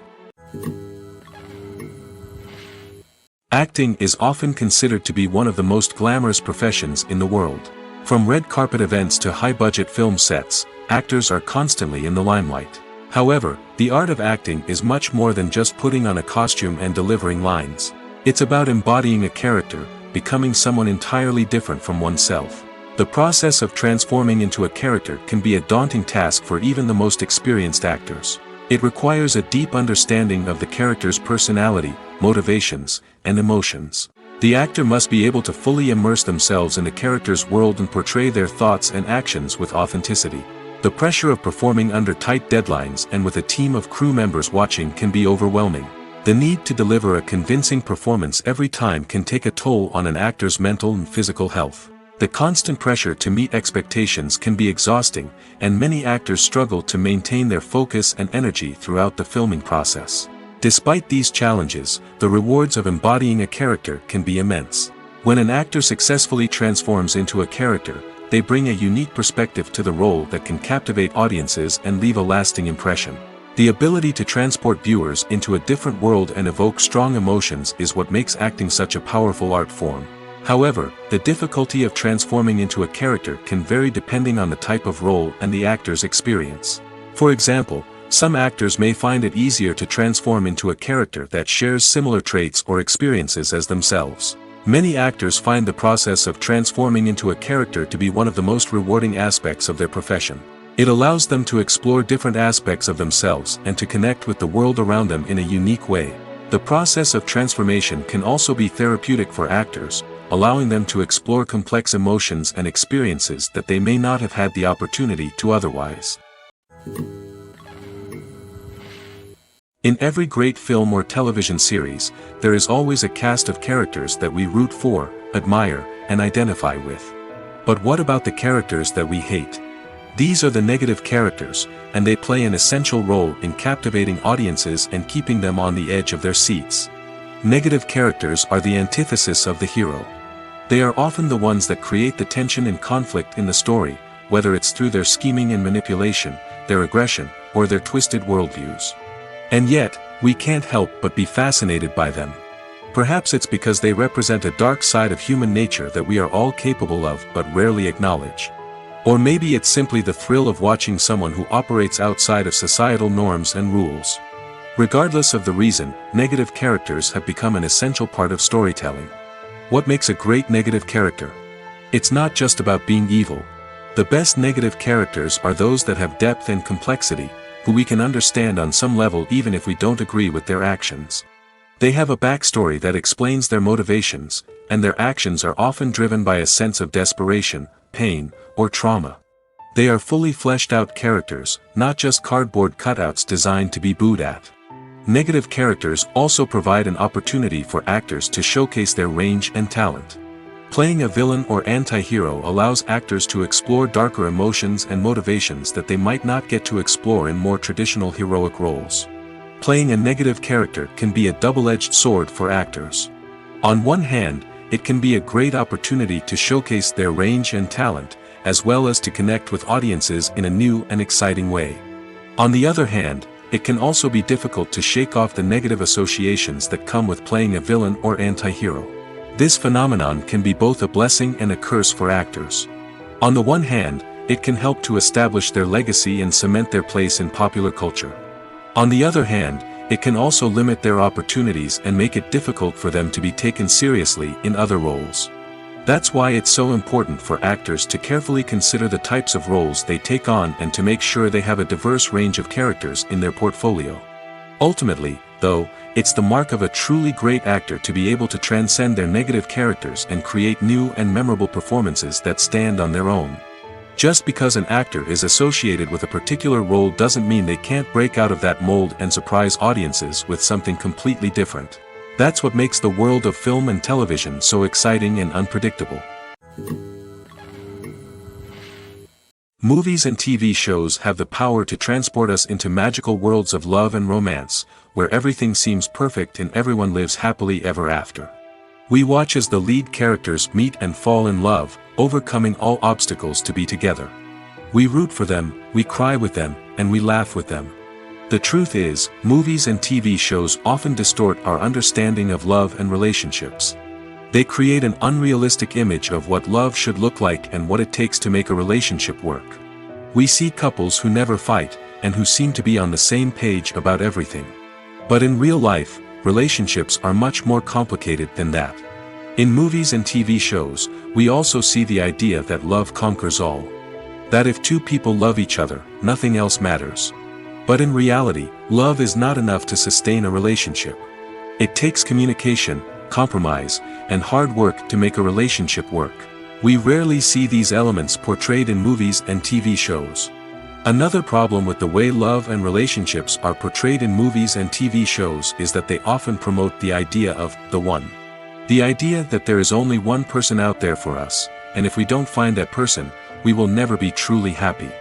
Acting is often considered to be one of the most glamorous professions in the world. From red carpet events to high-budget film sets, actors are constantly in the limelight. However, the art of acting is much more than just putting on a costume and delivering lines. It's about embodying a character, becoming someone entirely different from oneself. The process of transforming into a character can be a daunting task for even the most experienced actors. It requires a deep understanding of the character's personality, motivations, and emotions. The actor must be able to fully immerse themselves in the character's world and portray their thoughts and actions with authenticity. The pressure of performing under tight deadlines and with a team of crew members watching can be overwhelming. The need to deliver a convincing performance every time can take a toll on an actor's mental and physical health. The constant pressure to meet expectations can be exhausting, and many actors struggle to maintain their focus and energy throughout the filming process. Despite these challenges, the rewards of embodying a character can be immense. When an actor successfully transforms into a character, they bring a unique perspective to the role that can captivate audiences and leave a lasting impression. The ability to transport viewers into a different world and evoke strong emotions is what makes acting such a powerful art form. However, the difficulty of transforming into a character can vary depending on the type of role and the actor's experience. For example, some actors may find it easier to transform into a character that shares similar traits or experiences as themselves. Many actors find the process of transforming into a character to be one of the most rewarding aspects of their profession. It allows them to explore different aspects of themselves and to connect with the world around them in a unique way. The process of transformation can also be therapeutic for actors, allowing them to explore complex emotions and experiences that they may not have had the opportunity to otherwise. In every great film or television series, there is always a cast of characters that we root for, admire, and identify with. But what about the characters that we hate? These are the negative characters, and they play an essential role in captivating audiences and keeping them on the edge of their seats. Negative characters are the antithesis of the hero. They are often the ones that create the tension and conflict in the story, whether it's through their scheming and manipulation, their aggression, or their twisted worldviews. And yet, we can't help but be fascinated by them. Perhaps it's because they represent a dark side of human nature that we are all capable of but rarely acknowledge. Or maybe it's simply the thrill of watching someone who operates outside of societal norms and rules. Regardless of the reason, negative characters have become an essential part of storytelling. What makes a great negative character? It's not just about being evil. The best negative characters are those that have depth and complexity, who we can understand on some level even if we don't agree with their actions. They have a backstory that explains their motivations, and their actions are often driven by a sense of desperation, pain, or trauma. They are fully fleshed out characters, not just cardboard cutouts designed to be booed at. Negative characters also provide an opportunity for actors to showcase their range and talent. Playing a villain or anti-hero allows actors to explore darker emotions and motivations that they might not get to explore in more traditional heroic roles. Playing a negative character can be a double-edged sword for actors. On one hand, it can be a great opportunity to showcase their range and talent, as well as to connect with audiences in a new and exciting way. On the other hand, it can also be difficult to shake off the negative associations that come with playing a villain or anti-hero. This phenomenon can be both a blessing and a curse for actors. On the one hand, it can help to establish their legacy and cement their place in popular culture. On the other hand, it can also limit their opportunities and make it difficult for them to be taken seriously in other roles. That's why it's so important for actors to carefully consider the types of roles they take on and to make sure they have a diverse range of characters in their portfolio. Ultimately, though, it's the mark of a truly great actor to be able to transcend their negative characters and create new and memorable performances that stand on their own. Just because an actor is associated with a particular role doesn't mean they can't break out of that mold and surprise audiences with something completely different. That's what makes the world of film and television so exciting and unpredictable. Movies and TV shows have the power to transport us into magical worlds of love and romance, where everything seems perfect and everyone lives happily ever after. We watch as the lead characters meet and fall in love, overcoming all obstacles to be together. We root for them, we cry with them, and we laugh with them. The truth is, movies and TV shows often distort our understanding of love and relationships. They create an unrealistic image of what love should look like and what it takes to make a relationship work. We see couples who never fight, and who seem to be on the same page about everything. But in real life, relationships are much more complicated than that. In movies and TV shows, we also see the idea that love conquers all. That if two people love each other, nothing else matters. But in reality, love is not enough to sustain a relationship. It takes communication, compromise, and hard work to make a relationship work. We rarely see these elements portrayed in movies and TV shows. Another problem with the way love and relationships are portrayed in movies and TV shows is that they often promote the idea of the one. The idea that there is only one person out there for us, and if we don't find that person, we will never be truly happy.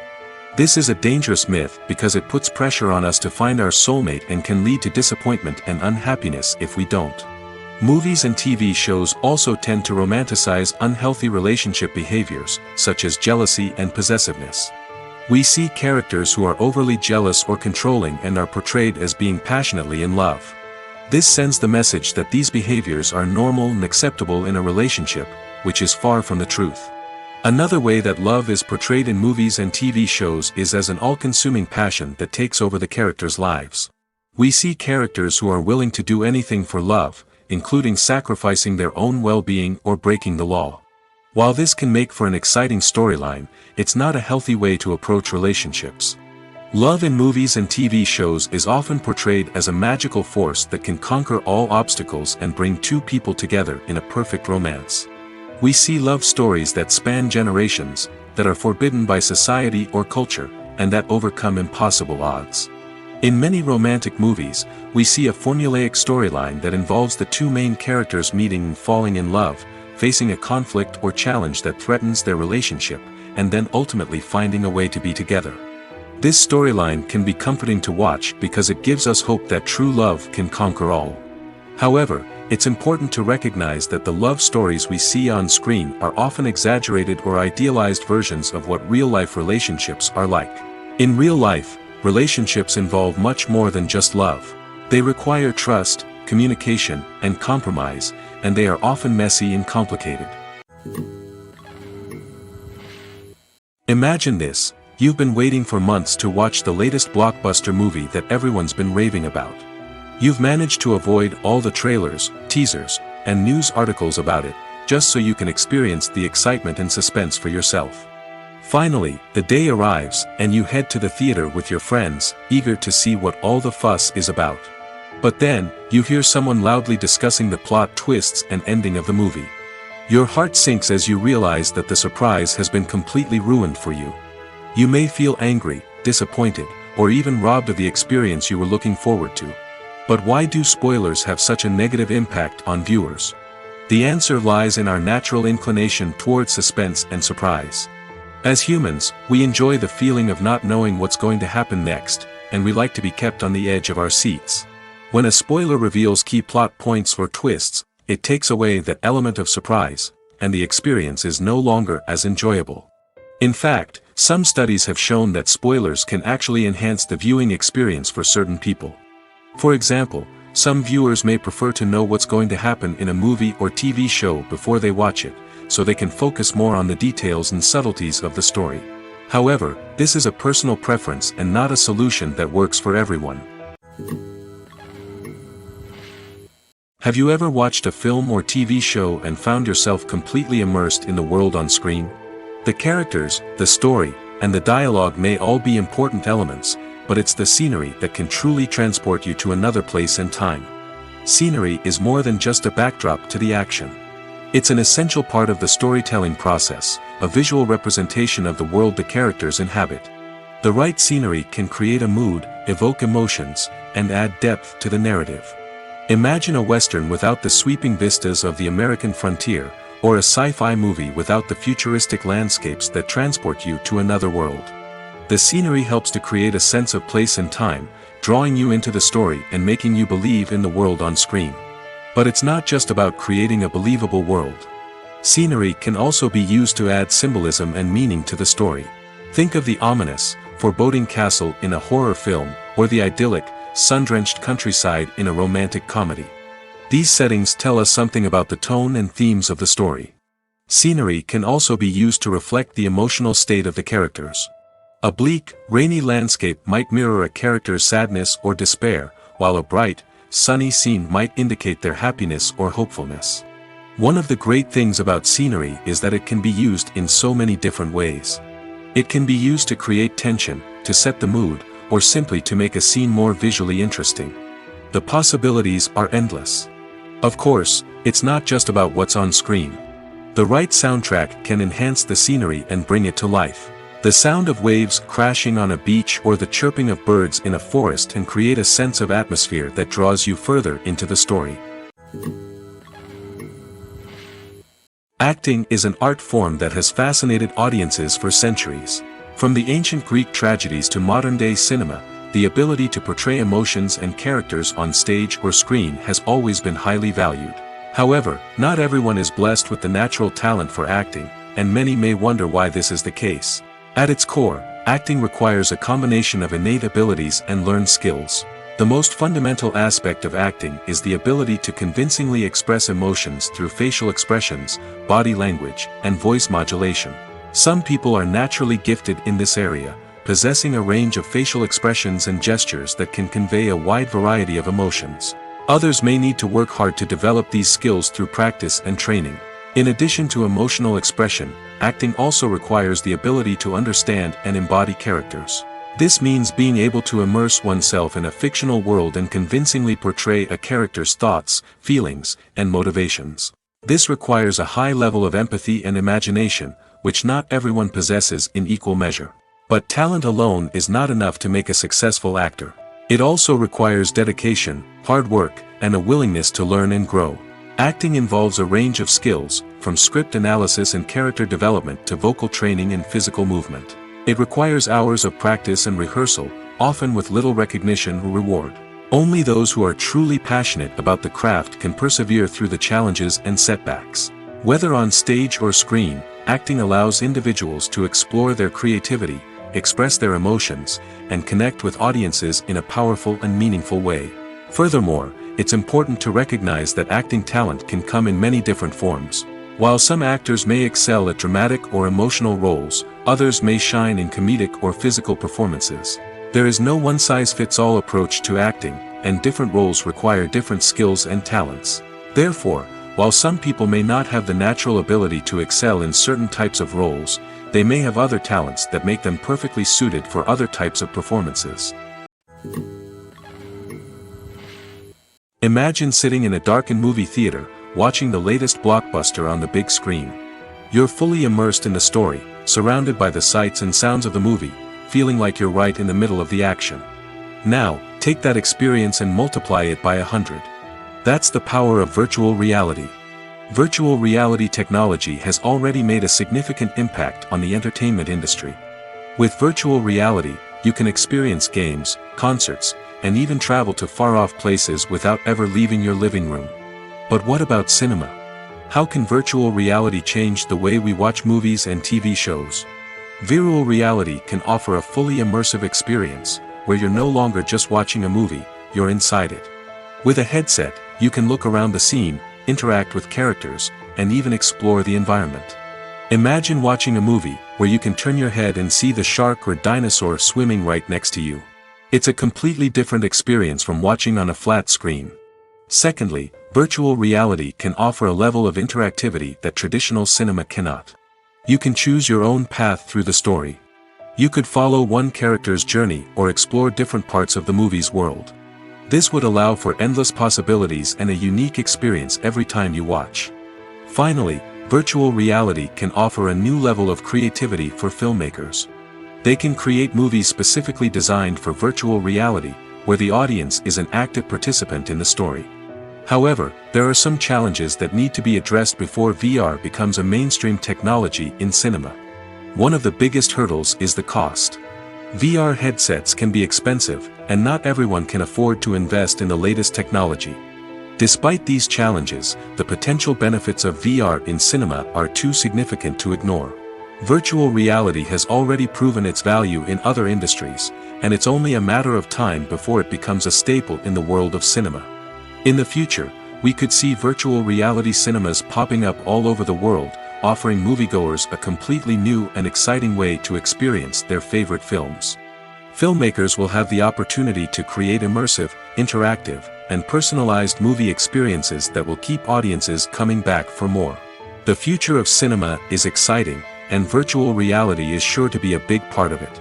This is a dangerous myth because it puts pressure on us to find our soulmate and can lead to disappointment and unhappiness if we don't. Movies and TV shows also tend to romanticize unhealthy relationship behaviors, such as jealousy and possessiveness. We see characters who are overly jealous or controlling and are portrayed as being passionately in love. This sends the message that these behaviors are normal and acceptable in a relationship, which is far from the truth. Another way that love is portrayed in movies and TV shows is as an all-consuming passion that takes over the characters' lives. We see characters who are willing to do anything for love, including sacrificing their own well-being or breaking the law. While this can make for an exciting storyline, it's not a healthy way to approach relationships. Love in movies and TV shows is often portrayed as a magical force that can conquer all obstacles and bring two people together in a perfect romance. We see love stories that span generations, that are forbidden by society or culture, and that overcome impossible odds. In many romantic movies, we see a formulaic storyline that involves the two main characters meeting and falling in love, facing a conflict or challenge that threatens their relationship, and then ultimately finding a way to be together. This storyline can be comforting to watch because it gives us hope that true love can conquer all. However, it's important to recognize that the love stories we see on screen are often exaggerated or idealized versions of what real-life relationships are like. In real life, relationships involve much more than just love. They require trust, communication, and compromise, and they are often messy and complicated. Imagine this. You've been waiting for months to watch the latest blockbuster movie that everyone's been raving about. You've managed to avoid all the trailers, teasers, and news articles about it, just so you can experience the excitement and suspense for yourself. Finally, the day arrives, and you head to the theater with your friends, eager to see what all the fuss is about. But then, you hear someone loudly discussing the plot twists and ending of the movie. Your heart sinks as you realize that the surprise has been completely ruined for you. You may feel angry, disappointed, or even robbed of the experience you were looking forward to. But why do spoilers have such a negative impact on viewers? The answer lies in our natural inclination toward suspense and surprise. As humans, we enjoy the feeling of not knowing what's going to happen next, and we like to be kept on the edge of our seats. When a spoiler reveals key plot points or twists, it takes away that element of surprise, and the experience is no longer as enjoyable. In fact, some studies have shown that spoilers can actually enhance the viewing experience for certain people. For example, some viewers may prefer to know what's going to happen in a movie or TV show before they watch it, so they can focus more on the details and subtleties of the story. However, this is a personal preference and not a solution that works for everyone. Have you ever watched a film or TV show and found yourself completely immersed in the world on screen? The characters, the story, and the dialogue may all be important elements, but it's the scenery that can truly transport you to another place and time. Scenery is more than just a backdrop to the action. It's an essential part of the storytelling process, a visual representation of the world the characters inhabit. The right scenery can create a mood, evoke emotions, and add depth to the narrative. Imagine a Western without the sweeping vistas of the American frontier, or a sci-fi movie without the futuristic landscapes that transport you to another world. The scenery helps to create a sense of place and time, drawing you into the story and making you believe in the world on screen. But it's not just about creating a believable world. Scenery can also be used to add symbolism and meaning to the story. Think of the ominous, foreboding castle in a horror film, or the idyllic, sun-drenched countryside in a romantic comedy. These settings tell us something about the tone and themes of the story. Scenery can also be used to reflect the emotional state of the characters. A bleak, rainy landscape might mirror a character's sadness or despair, while a bright, sunny scene might indicate their happiness or hopefulness. One of the great things about scenery is that it can be used in so many different ways. It can be used to create tension, to set the mood, or simply to make a scene more visually interesting. The possibilities are endless. Of course, it's not just about what's on screen. The right soundtrack can enhance the scenery and bring it to life. The sound of waves crashing on a beach or the chirping of birds in a forest can create a sense of atmosphere that draws you further into the story. Acting is an art form that has fascinated audiences for centuries. From the ancient Greek tragedies to modern-day cinema, the ability to portray emotions and characters on stage or screen has always been highly valued. However, not everyone is blessed with the natural talent for acting, and many may wonder why this is the case. At its core, acting requires a combination of innate abilities and learned skills. The most fundamental aspect of acting is the ability to convincingly express emotions through facial expressions, body language, and voice modulation. Some people are naturally gifted in this area, possessing a range of facial expressions and gestures that can convey a wide variety of emotions. Others may need to work hard to develop these skills through practice and training. In addition to emotional expression, acting also requires the ability to understand and embody characters. This means being able to immerse oneself in a fictional world and convincingly portray a character's thoughts, feelings, and motivations. This requires a high level of empathy and imagination, which not everyone possesses in equal measure. But talent alone is not enough to make a successful actor. It also requires dedication, hard work, and a willingness to learn and grow. Acting involves a range of skills, from script analysis and character development to vocal training and physical movement. It requires hours of practice and rehearsal, often with little recognition or reward. Only those who are truly passionate about the craft can persevere through the challenges and setbacks. Whether on stage or screen, acting allows individuals to explore their creativity, express their emotions, and connect with audiences in a powerful and meaningful way. Furthermore, it's important to recognize that acting talent can come in many different forms. While some actors may excel at dramatic or emotional roles, others may shine in comedic or physical performances. There is no one-size-fits-all approach to acting, and different roles require different skills and talents. Therefore, while some people may not have the natural ability to excel in certain types of roles, they may have other talents that make them perfectly suited for other types of performances. Imagine sitting in a darkened movie theater, watching the latest blockbuster on the big screen. You're fully immersed in the story, surrounded by the sights and sounds of the movie, feeling like you're right in the middle of the action. Now, take that experience and multiply it by 100. That's the power of virtual reality. Virtual reality technology has already made a significant impact on the entertainment industry. With virtual reality, you can experience games, concerts, and even travel to far-off places without ever leaving your living room. But what about cinema? How can virtual reality change the way we watch movies and TV shows? Virtual reality can offer a fully immersive experience, where you're no longer just watching a movie, you're inside it. With a headset, you can look around the scene, interact with characters, and even explore the environment. Imagine watching a movie, where you can turn your head and see the shark or dinosaur swimming right next to you. It's a completely different experience from watching on a flat screen. Secondly, virtual reality can offer a level of interactivity that traditional cinema cannot. You can choose your own path through the story. You could follow one character's journey or explore different parts of the movie's world. This would allow for endless possibilities and a unique experience every time you watch. Finally, virtual reality can offer a new level of creativity for filmmakers. They can create movies specifically designed for virtual reality, where the audience is an active participant in the story. However, there are some challenges that need to be addressed before VR becomes a mainstream technology in cinema. One of the biggest hurdles is the cost. VR headsets can be expensive, and not everyone can afford to invest in the latest technology. Despite these challenges, the potential benefits of VR in cinema are too significant to ignore. Virtual reality has already proven its value in other industries, and it's only a matter of time before it becomes a staple in the world of cinema. In the future, we could see virtual reality cinemas popping up all over the world, offering moviegoers a completely new and exciting way to experience their favorite films. Filmmakers will have the opportunity to create immersive, interactive, and personalized movie experiences that will keep audiences coming back for more. The future of cinema is exciting, and virtual reality is sure to be a big part of it.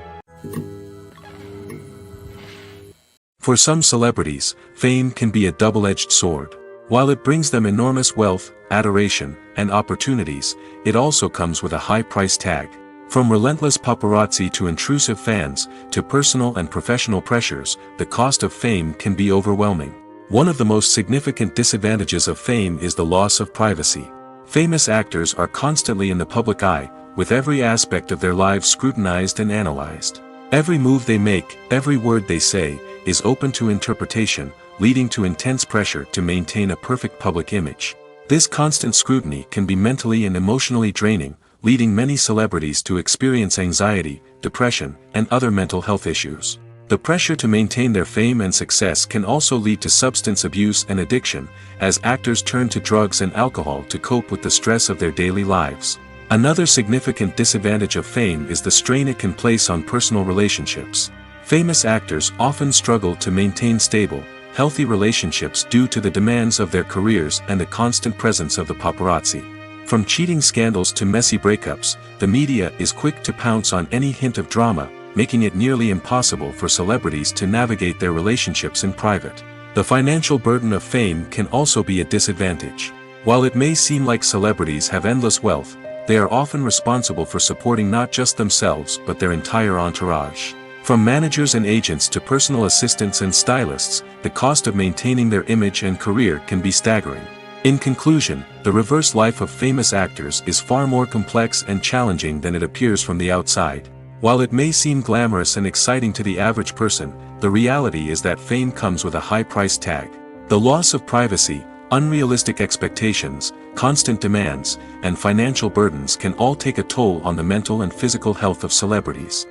For some celebrities, fame can be a double-edged sword. While it brings them enormous wealth, adoration, and opportunities, it also comes with a high price tag. From relentless paparazzi to intrusive fans, to personal and professional pressures, the cost of fame can be overwhelming. One of the most significant disadvantages of fame is the loss of privacy. Famous actors are constantly in the public eye, with every aspect of their lives scrutinized and analyzed. Every move they make, every word they say, is open to interpretation, leading to intense pressure to maintain a perfect public image. This constant scrutiny can be mentally and emotionally draining, leading many celebrities to experience anxiety, depression, and other mental health issues. The pressure to maintain their fame and success can also lead to substance abuse and addiction, as actors turn to drugs and alcohol to cope with the stress of their daily lives. Another significant disadvantage of fame is the strain it can place on personal relationships. Famous actors often struggle to maintain stable, healthy relationships due to the demands of their careers and the constant presence of the paparazzi. From cheating scandals to messy breakups, the media is quick to pounce on any hint of drama, making it nearly impossible for celebrities to navigate their relationships in private. The financial burden of fame can also be a disadvantage. While it may seem like celebrities have endless wealth, they are often responsible for supporting not just themselves but their entire entourage. From managers and agents to personal assistants and stylists, the cost of maintaining their image and career can be staggering. In conclusion, the reverse life of famous actors is far more complex and challenging than it appears from the outside. While it may seem glamorous and exciting to the average person, the reality is that fame comes with a high price tag. The loss of privacy, unrealistic expectations, constant demands, and financial burdens can all take a toll on the mental and physical health of celebrities.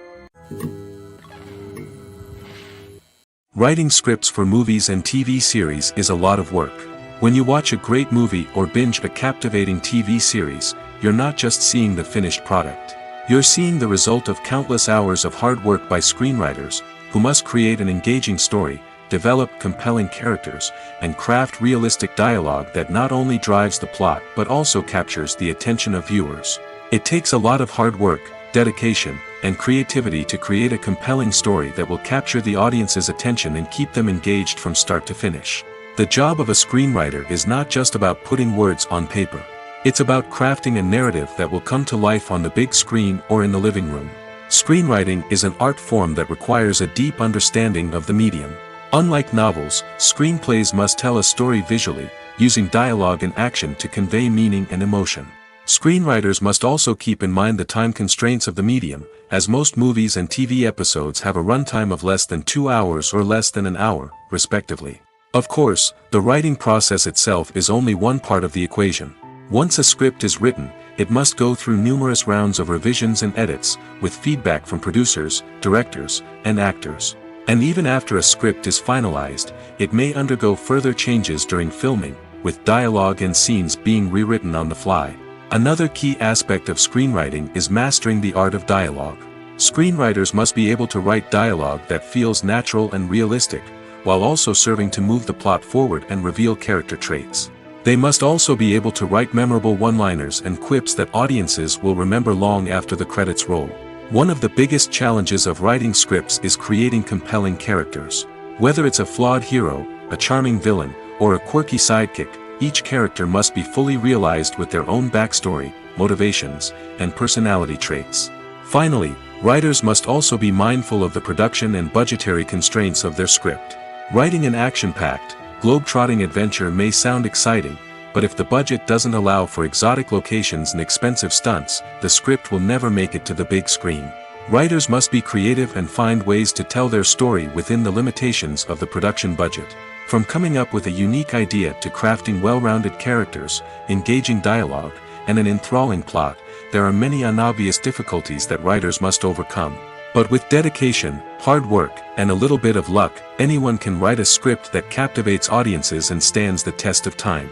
Writing scripts for movies and TV series is a lot of work. When you watch a great movie or binge a captivating TV series, you're not just seeing the finished product. You're seeing the result of countless hours of hard work by screenwriters, who must create an engaging story, develop compelling characters, and craft realistic dialogue that not only drives the plot but also captures the attention of viewers. It takes a lot of hard work, dedication, and creativity to create a compelling story that will capture the audience's attention and keep them engaged from start to finish. The job of a screenwriter is not just about putting words on paper. It's about crafting a narrative that will come to life on the big screen or in the living room. Screenwriting is an art form that requires a deep understanding of the medium. Unlike novels, screenplays must tell a story visually, using dialogue and action to convey meaning and emotion. Screenwriters must also keep in mind the time constraints of the medium, as most movies and TV episodes have a runtime of less than 2 hours or less than an hour, respectively. Of course, the writing process itself is only one part of the equation. Once a script is written, it must go through numerous rounds of revisions and edits, with feedback from producers, directors, and actors. And even after a script is finalized, it may undergo further changes during filming, with dialogue and scenes being rewritten on the fly. Another key aspect of screenwriting is mastering the art of dialogue. Screenwriters must be able to write dialogue that feels natural and realistic, while also serving to move the plot forward and reveal character traits. They must also be able to write memorable one-liners and quips that audiences will remember long after the credits roll. One of the biggest challenges of writing scripts is creating compelling characters. Whether it's a flawed hero, a charming villain, or a quirky sidekick, each character must be fully realized with their own backstory, motivations, and personality traits. Finally, writers must also be mindful of the production and budgetary constraints of their script. Writing an action-packed, globe-trotting adventure may sound exciting, but if the budget doesn't allow for exotic locations and expensive stunts, the script will never make it to the big screen. Writers must be creative and find ways to tell their story within the limitations of the production budget. From coming up with a unique idea to crafting well-rounded characters, engaging dialogue, and an enthralling plot, there are many unobvious difficulties that writers must overcome. But with dedication, hard work, and a little bit of luck, anyone can write a script that captivates audiences and stands the test of time.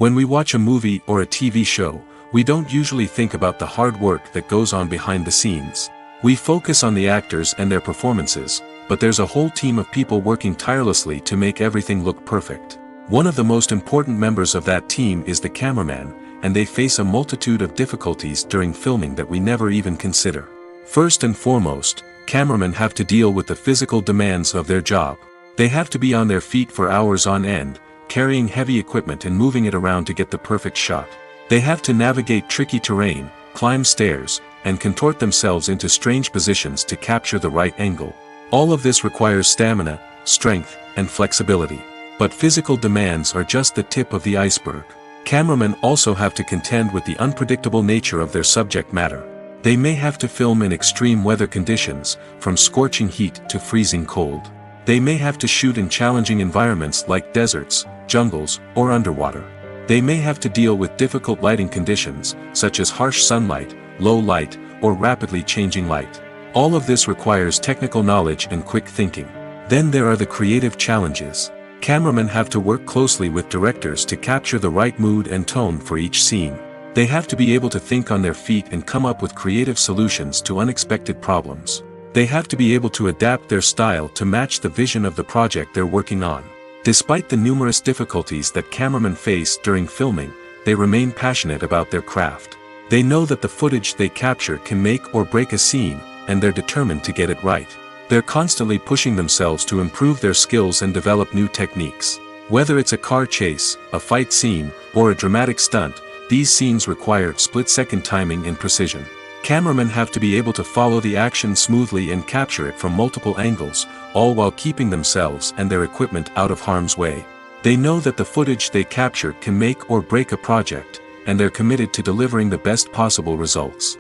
When we watch a movie or a TV show, we don't usually think about the hard work that goes on behind the scenes. We focus on the actors and their performances, but there's a whole team of people working tirelessly to make everything look perfect. One of the most important members of that team is the cameraman, and they face a multitude of difficulties during filming that we never even consider. First and foremost, cameramen have to deal with the physical demands of their job. They have to be on their feet for hours on end, carrying heavy equipment and moving it around to get the perfect shot. They have to navigate tricky terrain, climb stairs, and contort themselves into strange positions to capture the right angle. All of this requires stamina, strength, and flexibility. But physical demands are just the tip of the iceberg. Cameramen also have to contend with the unpredictable nature of their subject matter. They may have to film in extreme weather conditions, from scorching heat to freezing cold. They may have to shoot in challenging environments like deserts, jungles, or underwater. They may have to deal with difficult lighting conditions, such as harsh sunlight, low light, or rapidly changing light. All of this requires technical knowledge and quick thinking. Then there are the creative challenges. Cameramen have to work closely with directors to capture the right mood and tone for each scene. They have to be able to think on their feet and come up with creative solutions to unexpected problems. They have to be able to adapt their style to match the vision of the project they're working on. Despite the numerous difficulties that cameramen face during filming, they remain passionate about their craft. They know that the footage they capture can make or break a scene, and they're determined to get it right. They're constantly pushing themselves to improve their skills and develop new techniques. Whether it's a car chase, a fight scene, or a dramatic stunt, these scenes require split-second timing and precision. Cameramen have to be able to follow the action smoothly and capture it from multiple angles, all while keeping themselves and their equipment out of harm's way. They know that the footage they capture can make or break a project, and they're committed to delivering the best possible results.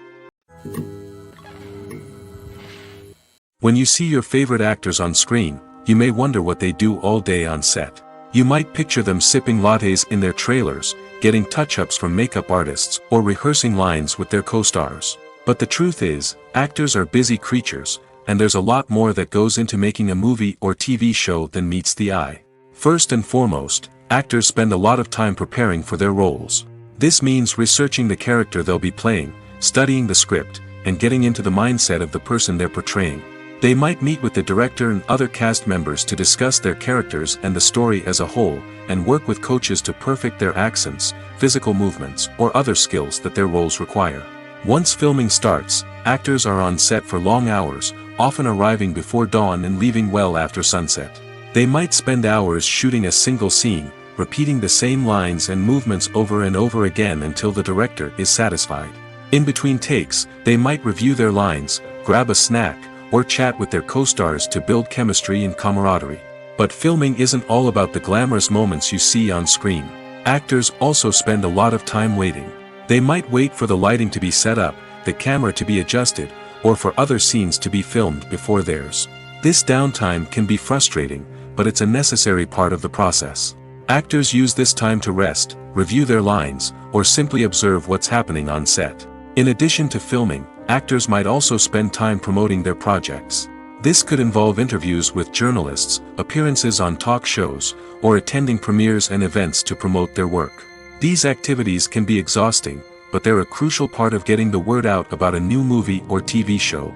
When you see your favorite actors on screen, you may wonder what they do all day on set. You might picture them sipping lattes in their trailers, getting touch-ups from makeup artists, or rehearsing lines with their co-stars. But the truth is, actors are busy creatures, and there's a lot more that goes into making a movie or TV show than meets the eye. First and foremost, actors spend a lot of time preparing for their roles. This means researching the character they'll be playing, studying the script, and getting into the mindset of the person they're portraying. They might meet with the director and other cast members to discuss their characters and the story as a whole, and work with coaches to perfect their accents, physical movements, or other skills that their roles require. Once filming starts, actors are on set for long hours, often arriving before dawn and leaving well after sunset. They might spend hours shooting a single scene, repeating the same lines and movements over and over again until the director is satisfied. In between takes, they might review their lines, grab a snack, or chat with their co-stars to build chemistry and camaraderie. But filming isn't all about the glamorous moments you see on screen. Actors also spend a lot of time waiting. They might wait for the lighting to be set up, the camera to be adjusted, or for other scenes to be filmed before theirs. This downtime can be frustrating, but it's a necessary part of the process. Actors use this time to rest, review their lines, or simply observe what's happening on set. In addition to filming, actors might also spend time promoting their projects. This could involve interviews with journalists, appearances on talk shows, or attending premieres and events to promote their work. These activities can be exhausting, but they're a crucial part of getting the word out about a new movie or TV show.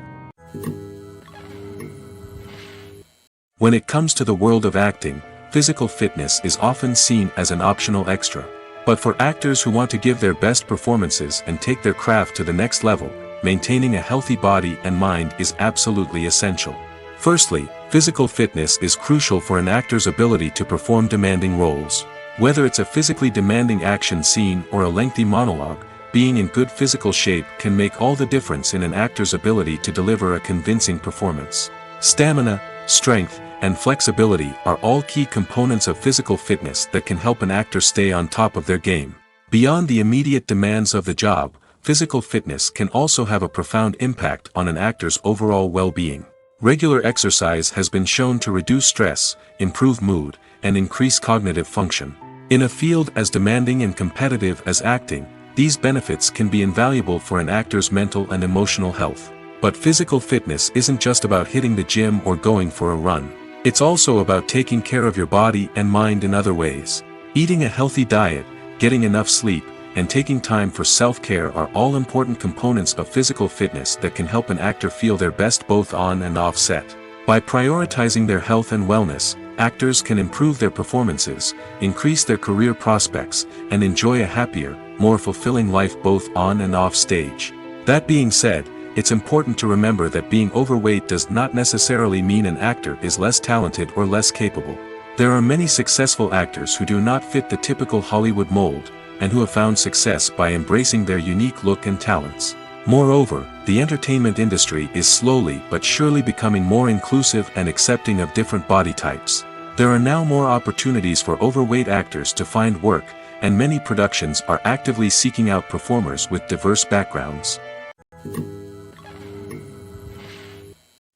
When it comes to the world of acting, physical fitness is often seen as an optional extra. But for actors who want to give their best performances and take their craft to the next level, maintaining a healthy body and mind is absolutely essential. Firstly, physical fitness is crucial for an actor's ability to perform demanding roles. Whether it's a physically demanding action scene or a lengthy monologue, being in good physical shape can make all the difference in an actor's ability to deliver a convincing performance. Stamina, strength, and flexibility are all key components of physical fitness that can help an actor stay on top of their game. Beyond the immediate demands of the job, physical fitness can also have a profound impact on an actor's overall well-being. Regular exercise has been shown to reduce stress, improve mood, and increase cognitive function. In a field as demanding and competitive as acting, these benefits can be invaluable for an actor's mental and emotional health. But physical fitness isn't just about hitting the gym or going for a run. It's also about taking care of your body and mind in other ways. Eating a healthy diet, getting enough sleep, and taking time for self-care are all important components of physical fitness that can help an actor feel their best both on and off set. By prioritizing their health and wellness, actors can improve their performances, increase their career prospects, and enjoy a happier, more fulfilling life both on and off stage. That being said, it's important to remember that being overweight does not necessarily mean an actor is less talented or less capable. There are many successful actors who do not fit the typical Hollywood mold, and who have found success by embracing their unique look and talents. Moreover, the entertainment industry is slowly but surely becoming more inclusive and accepting of different body types. There are now more opportunities for overweight actors to find work, and many productions are actively seeking out performers with diverse backgrounds.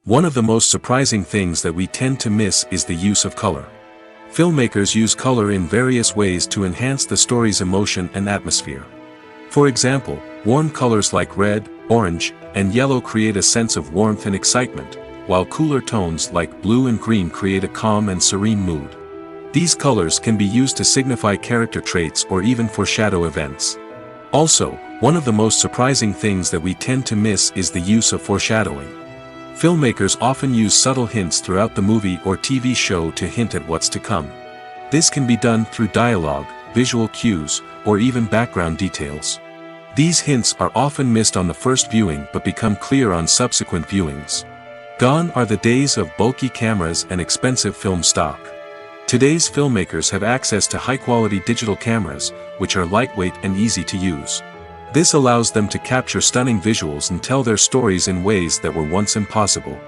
One of the most surprising things that we tend to miss is the use of color. Filmmakers use color in various ways to enhance the story's emotion and atmosphere. For example, warm colors like red, orange, and yellow create a sense of warmth and excitement, while cooler tones like blue and green create a calm and serene mood. These colors can be used to signify character traits or even foreshadow events. Also, one of the most surprising things that we tend to miss is the use of foreshadowing. Filmmakers often use subtle hints throughout the movie or TV show to hint at what's to come. This can be done through dialogue, visual cues, or even background details. These hints are often missed on the first viewing but become clear on subsequent viewings. Gone are the days of bulky cameras and expensive film stock. Today's filmmakers have access to high-quality digital cameras, which are lightweight and easy to use. This allows them to capture stunning visuals and tell their stories in ways that were once impossible.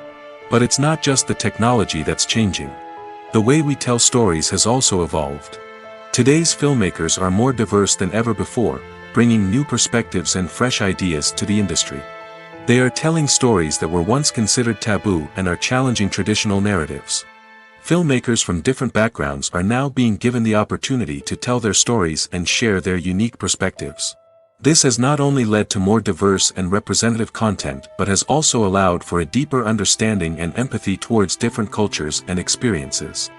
But it's not just the technology that's changing. The way we tell stories has also evolved. Today's filmmakers are more diverse than ever before, bringing new perspectives and fresh ideas to the industry. They are telling stories that were once considered taboo and are challenging traditional narratives. Filmmakers from different backgrounds are now being given the opportunity to tell their stories and share their unique perspectives. This has not only led to more diverse and representative content but has also allowed for a deeper understanding and empathy towards different cultures and experiences.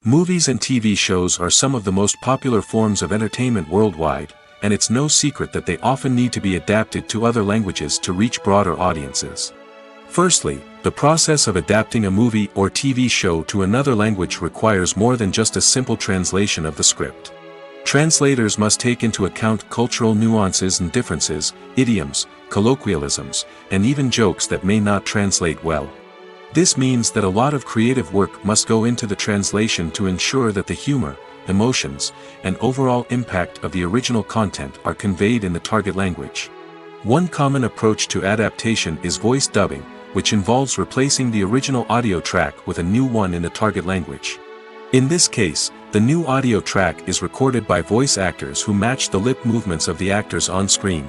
Movies and TV shows are some of the most popular forms of entertainment worldwide, and it's no secret that they often need to be adapted to other languages to reach broader audiences. Firstly, the process of adapting a movie or TV show to another language requires more than just a simple translation of the script. Translators must take into account cultural nuances and differences, idioms, colloquialisms, and even jokes that may not translate well. This means that a lot of creative work must go into the translation to ensure that the humor, emotions, and overall impact of the original content are conveyed in the target language. One common approach to adaptation is voice dubbing, which involves replacing the original audio track with a new one in the target language. In this case, the new audio track is recorded by voice actors who match the lip movements of the actors on screen.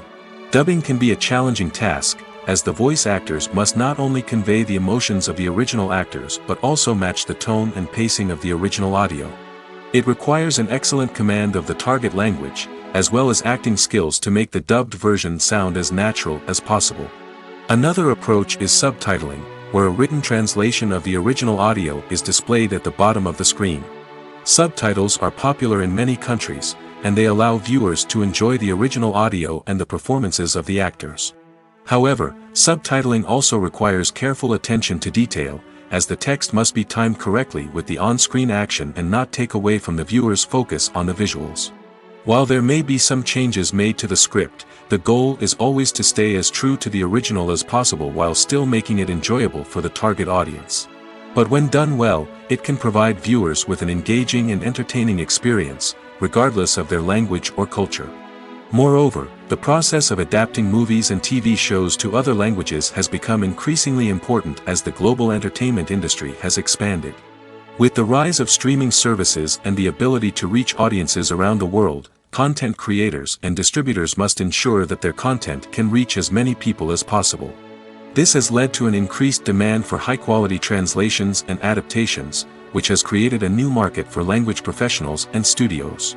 Dubbing can be a challenging task, as the voice actors must not only convey the emotions of the original actors but also match the tone and pacing of the original audio. It requires an excellent command of the target language, as well as acting skills to make the dubbed version sound as natural as possible. Another approach is subtitling, where a written translation of the original audio is displayed at the bottom of the screen. Subtitles are popular in many countries, and they allow viewers to enjoy the original audio and the performances of the actors. However, subtitling also requires careful attention to detail, as the text must be timed correctly with the on-screen action and not take away from the viewer's focus on the visuals. While there may be some changes made to the script, the goal is always to stay as true to the original as possible while still making it enjoyable for the target audience. But when done well, it can provide viewers with an engaging and entertaining experience, regardless of their language or culture. Moreover, the process of adapting movies and TV shows to other languages has become increasingly important as the global entertainment industry has expanded. With the rise of streaming services and the ability to reach audiences around the world, content creators and distributors must ensure that their content can reach as many people as possible. This has led to an increased demand for high-quality translations and adaptations, which has created a new market for language professionals and studios.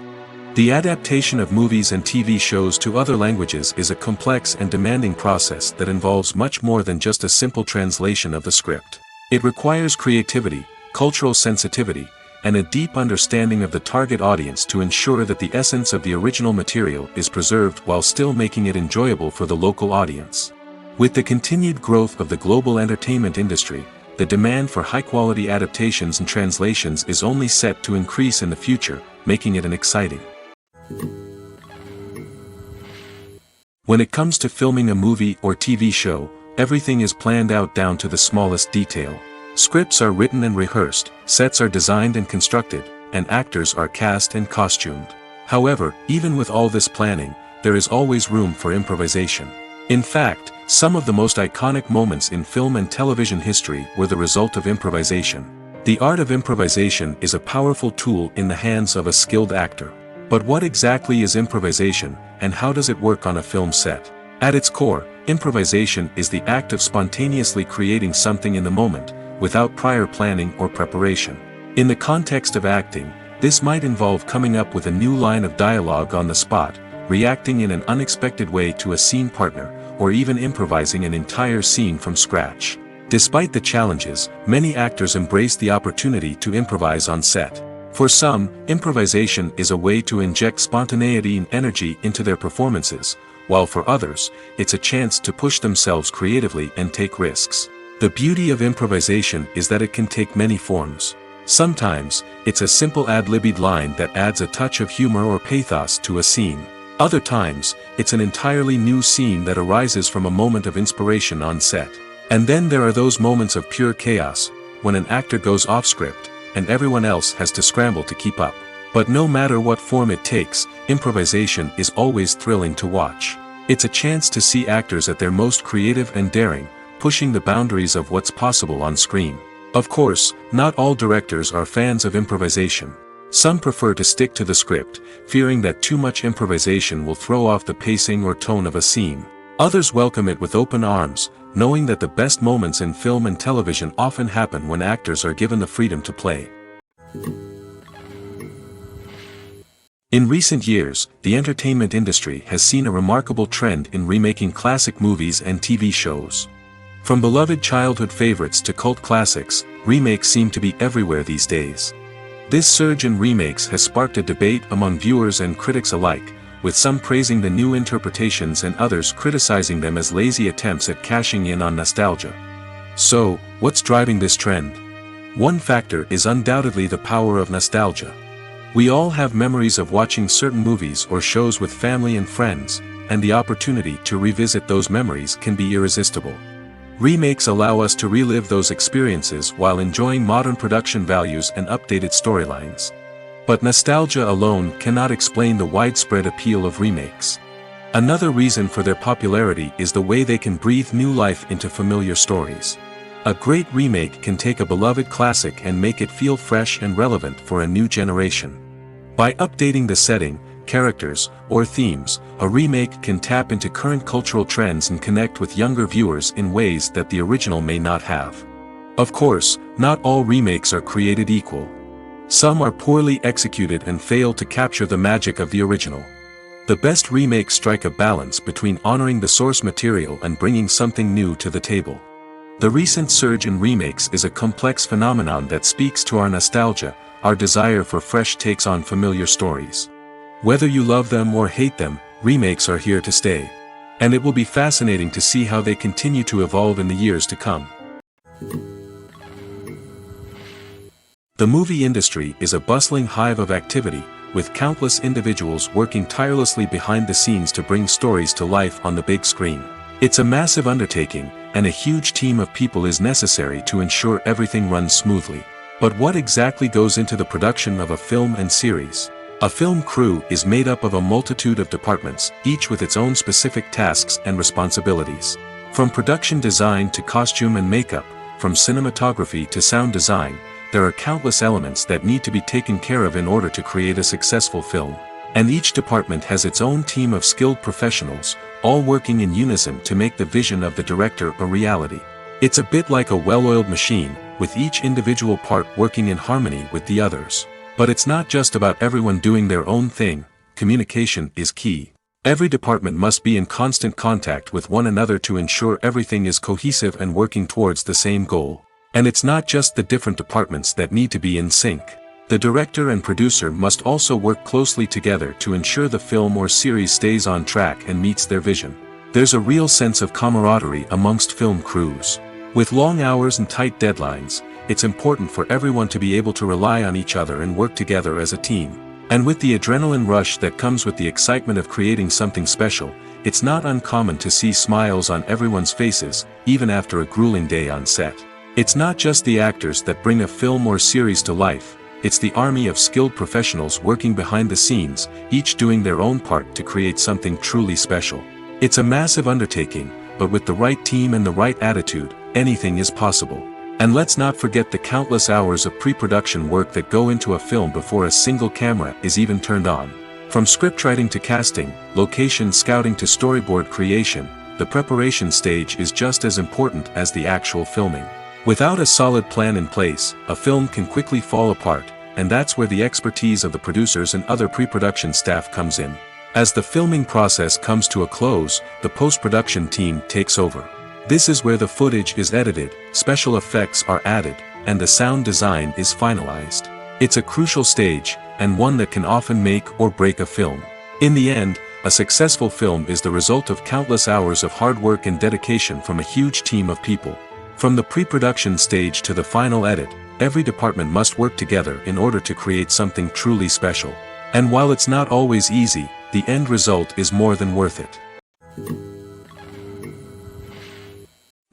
The adaptation of movies and TV shows to other languages is a complex and demanding process that involves much more than just a simple translation of the script. It requires creativity, cultural sensitivity, and a deep understanding of the target audience to ensure that the essence of the original material is preserved while still making it enjoyable for the local audience. With the continued growth of the global entertainment industry, the demand for high-quality adaptations and translations is only set to increase in the future, making it an exciting. When it comes to filming a movie or TV show, everything is planned out down to the smallest detail. Scripts are written and rehearsed, sets are designed and constructed, and actors are cast and costumed. However, even with all this planning, there is always room for improvisation. In fact, some of the most iconic moments in film and television history were the result of improvisation. The art of improvisation is a powerful tool in the hands of a skilled actor. But what exactly is improvisation, and how does it work on a film set? At its core, improvisation is the act of spontaneously creating something in the moment, without prior planning or preparation. In the context of acting, this might involve coming up with a new line of dialogue on the spot, reacting in an unexpected way to a scene partner, or even improvising an entire scene from scratch. Despite the challenges, many actors embrace the opportunity to improvise on set. For some, improvisation is a way to inject spontaneity and energy into their performances, while for others, it's a chance to push themselves creatively and take risks. The beauty of improvisation is that it can take many forms. Sometimes, it's a simple ad-libbed line that adds a touch of humor or pathos to a scene. Other times, it's an entirely new scene that arises from a moment of inspiration on set. And then there are those moments of pure chaos, when an actor goes off script, and everyone else has to scramble to keep up. But no matter what form it takes, improvisation is always thrilling to watch. It's a chance to see actors at their most creative and daring, pushing the boundaries of what's possible on screen. Of course, not all directors are fans of improvisation. Some prefer to stick to the script, fearing that too much improvisation will throw off the pacing or tone of a scene. Others welcome it with open arms, knowing that the best moments in film and television often happen when actors are given the freedom to play. In recent years, the entertainment industry has seen a remarkable trend in remaking classic movies and TV shows. From beloved childhood favorites to cult classics, remakes seem to be everywhere these days. This surge in remakes has sparked a debate among viewers and critics alike, with some praising the new interpretations and others criticizing them as lazy attempts at cashing in on nostalgia. So, what's driving this trend? One factor is undoubtedly the power of nostalgia. We all have memories of watching certain movies or shows with family and friends, and the opportunity to revisit those memories can be irresistible. Remakes allow us to relive those experiences while enjoying modern production values and updated storylines. But nostalgia alone cannot explain the widespread appeal of remakes. Another reason for their popularity is the way they can breathe new life into familiar stories. A great remake can take a beloved classic and make it feel fresh and relevant for a new generation. By updating the setting, characters, or themes, a remake can tap into current cultural trends and connect with younger viewers in ways that the original may not have. Of course, not all remakes are created equal. Some are poorly executed and fail to capture the magic of the original. The best remakes strike a balance between honoring the source material and bringing something new to the table. The recent surge in remakes is a complex phenomenon that speaks to our nostalgia, our desire for fresh takes on familiar stories. Whether you love them or hate them, remakes are here to stay. And it will be fascinating to see how they continue to evolve in the years to come. The movie industry is a bustling hive of activity, with countless individuals working tirelessly behind the scenes to bring stories to life on the big screen. It's a massive undertaking, and a huge team of people is necessary to ensure everything runs smoothly. But what exactly goes into the production of a film and series? A film crew is made up of a multitude of departments, each with its own specific tasks and responsibilities. From production design to costume and makeup, from cinematography to sound design, there are countless elements that need to be taken care of in order to create a successful film. And each department has its own team of skilled professionals, all working in unison to make the vision of the director a reality. It's a bit like a well-oiled machine, with each individual part working in harmony with the others. But it's not just about everyone doing their own thing. Communication is key. Every department must be in constant contact with one another to ensure everything is cohesive and working towards the same goal. And it's not just the different departments that need to be in sync. The director and producer must also work closely together to ensure the film or series stays on track and meets their vision. There's a real sense of camaraderie amongst film crews. With long hours and tight deadlines, it's important for everyone to be able to rely on each other and work together as a team. And with the adrenaline rush that comes with the excitement of creating something special, it's not uncommon to see smiles on everyone's faces, even after a grueling day on set. It's not just the actors that bring a film or series to life, it's the army of skilled professionals working behind the scenes, each doing their own part to create something truly special. It's a massive undertaking, but with the right team and the right attitude, anything is possible. And let's not forget the countless hours of pre-production work that go into a film before a single camera is even turned on. From scriptwriting to casting, location scouting to storyboard creation, the preparation stage is just as important as the actual filming. Without a solid plan in place, a film can quickly fall apart, and that's where the expertise of the producers and other pre-production staff comes in. As the filming process comes to a close, the post-production team takes over. This is where the footage is edited, special effects are added, and the sound design is finalized. It's a crucial stage, and one that can often make or break a film. In the end, a successful film is the result of countless hours of hard work and dedication from a huge team of people. From the pre-production stage to the final edit, every department must work together in order to create something truly special. And while it's not always easy, the end result is more than worth it.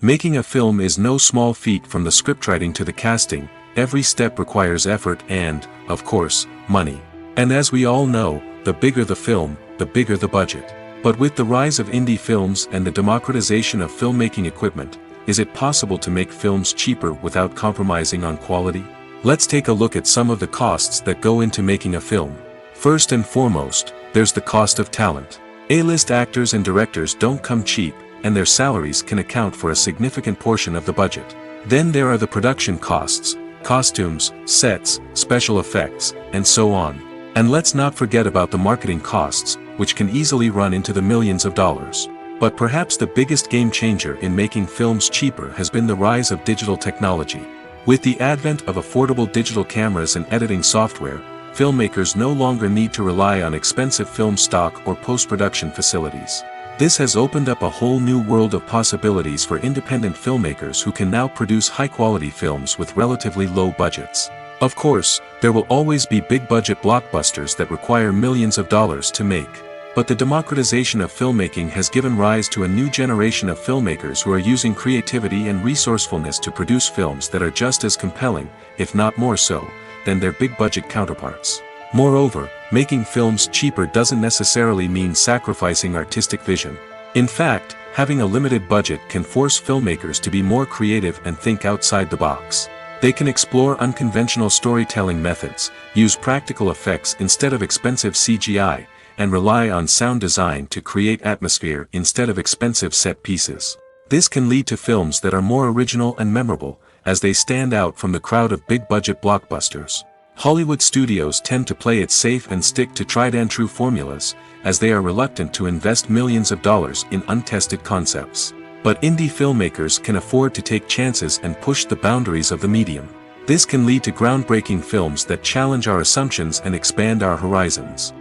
Making a film is no small feat. From the scriptwriting to the casting, every step requires effort and, of course, money. And as we all know, the bigger the film, the bigger the budget. But with the rise of indie films and the democratization of filmmaking equipment, is it possible to make films cheaper without compromising on quality? Let's take a look at some of the costs that go into making a film. First and foremost, there's the cost of talent. A-list actors and directors don't come cheap, and their salaries can account for a significant portion of the budget. Then there are the production costs, costumes, sets, special effects, and so on. And let's not forget about the marketing costs, which can easily run into the millions of dollars. But perhaps the biggest game changer in making films cheaper has been the rise of digital technology. With the advent of affordable digital cameras and editing software, filmmakers no longer need to rely on expensive film stock or post-production facilities. This has opened up a whole new world of possibilities for independent filmmakers who can now produce high-quality films with relatively low budgets. Of course, there will always be big-budget blockbusters that require millions of dollars to make. But the democratization of filmmaking has given rise to a new generation of filmmakers who are using creativity and resourcefulness to produce films that are just as compelling, if not more so, than their big-budget counterparts. Moreover, making films cheaper doesn't necessarily mean sacrificing artistic vision. In fact, having a limited budget can force filmmakers to be more creative and think outside the box. They can explore unconventional storytelling methods, use practical effects instead of expensive CGI, and rely on sound design to create atmosphere instead of expensive set pieces. This can lead to films that are more original and memorable, as they stand out from the crowd of big-budget blockbusters. Hollywood studios tend to play it safe and stick to tried-and-true formulas, as they are reluctant to invest millions of dollars in untested concepts. But indie filmmakers can afford to take chances and push the boundaries of the medium. This can lead to groundbreaking films that challenge our assumptions and expand our horizons.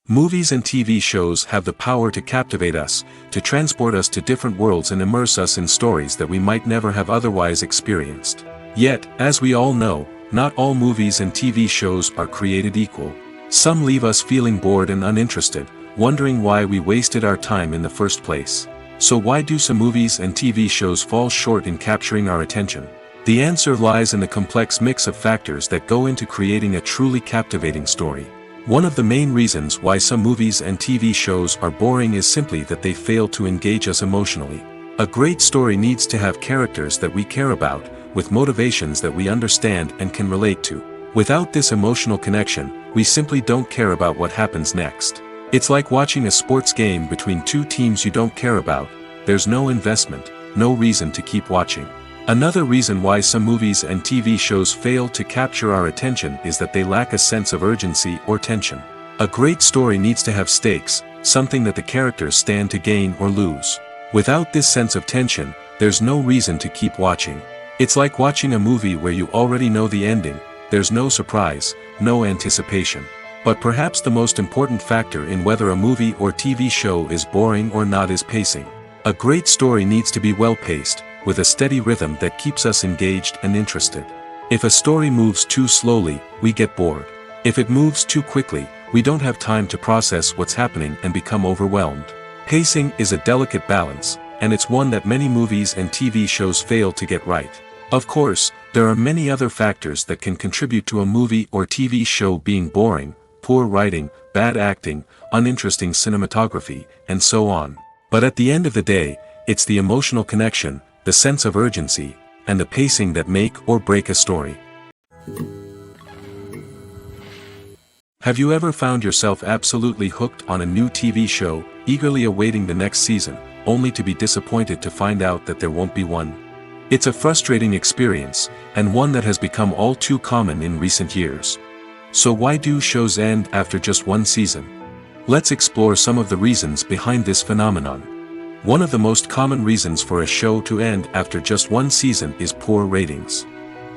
Movies and TV shows have the power to captivate us, to transport us to different worlds and immerse us in stories that we might never have otherwise experienced. Yet, as we all know, not all movies and TV shows are created equal. Some leave us feeling bored and uninterested, wondering why we wasted our time in the first place. So why do some movies and TV shows fall short in capturing our attention? The answer lies in the complex mix of factors that go into creating a truly captivating story. One of the main reasons why some movies and TV shows are boring is simply that they fail to engage us emotionally. A great story needs to have characters that we care about, with motivations that we understand and can relate to. Without this emotional connection, we simply don't care about what happens next. It's like watching a sports game between two teams you don't care about. There's no investment, no reason to keep watching. Another reason why some movies and TV shows fail to capture our attention is that they lack a sense of urgency or tension. A great story needs to have stakes, something that the characters stand to gain or lose. Without this sense of tension, there's no reason to keep watching. It's like watching a movie where you already know the ending, there's no surprise, no anticipation. But perhaps the most important factor in whether a movie or TV show is boring or not is pacing. A great story needs to be well-paced, with a steady rhythm that keeps us engaged and interested. If a story moves too slowly, we get bored. If it moves too quickly, we don't have time to process what's happening and become overwhelmed. Pacing is a delicate balance, and it's one that many movies and TV shows fail to get right. Of course, there are many other factors that can contribute to a movie or TV show being boring: poor writing, bad acting, uninteresting cinematography, and so on. But at the end of the day, it's the emotional connection, the sense of urgency, and the pacing that make or break a story. Have you ever found yourself absolutely hooked on a new TV show, eagerly awaiting the next season, only to be disappointed to find out that there won't be one? It's a frustrating experience, and one that has become all too common in recent years. So why do shows end after just one season? Let's explore some of the reasons behind this phenomenon. One of the most common reasons for a show to end after just one season is poor ratings.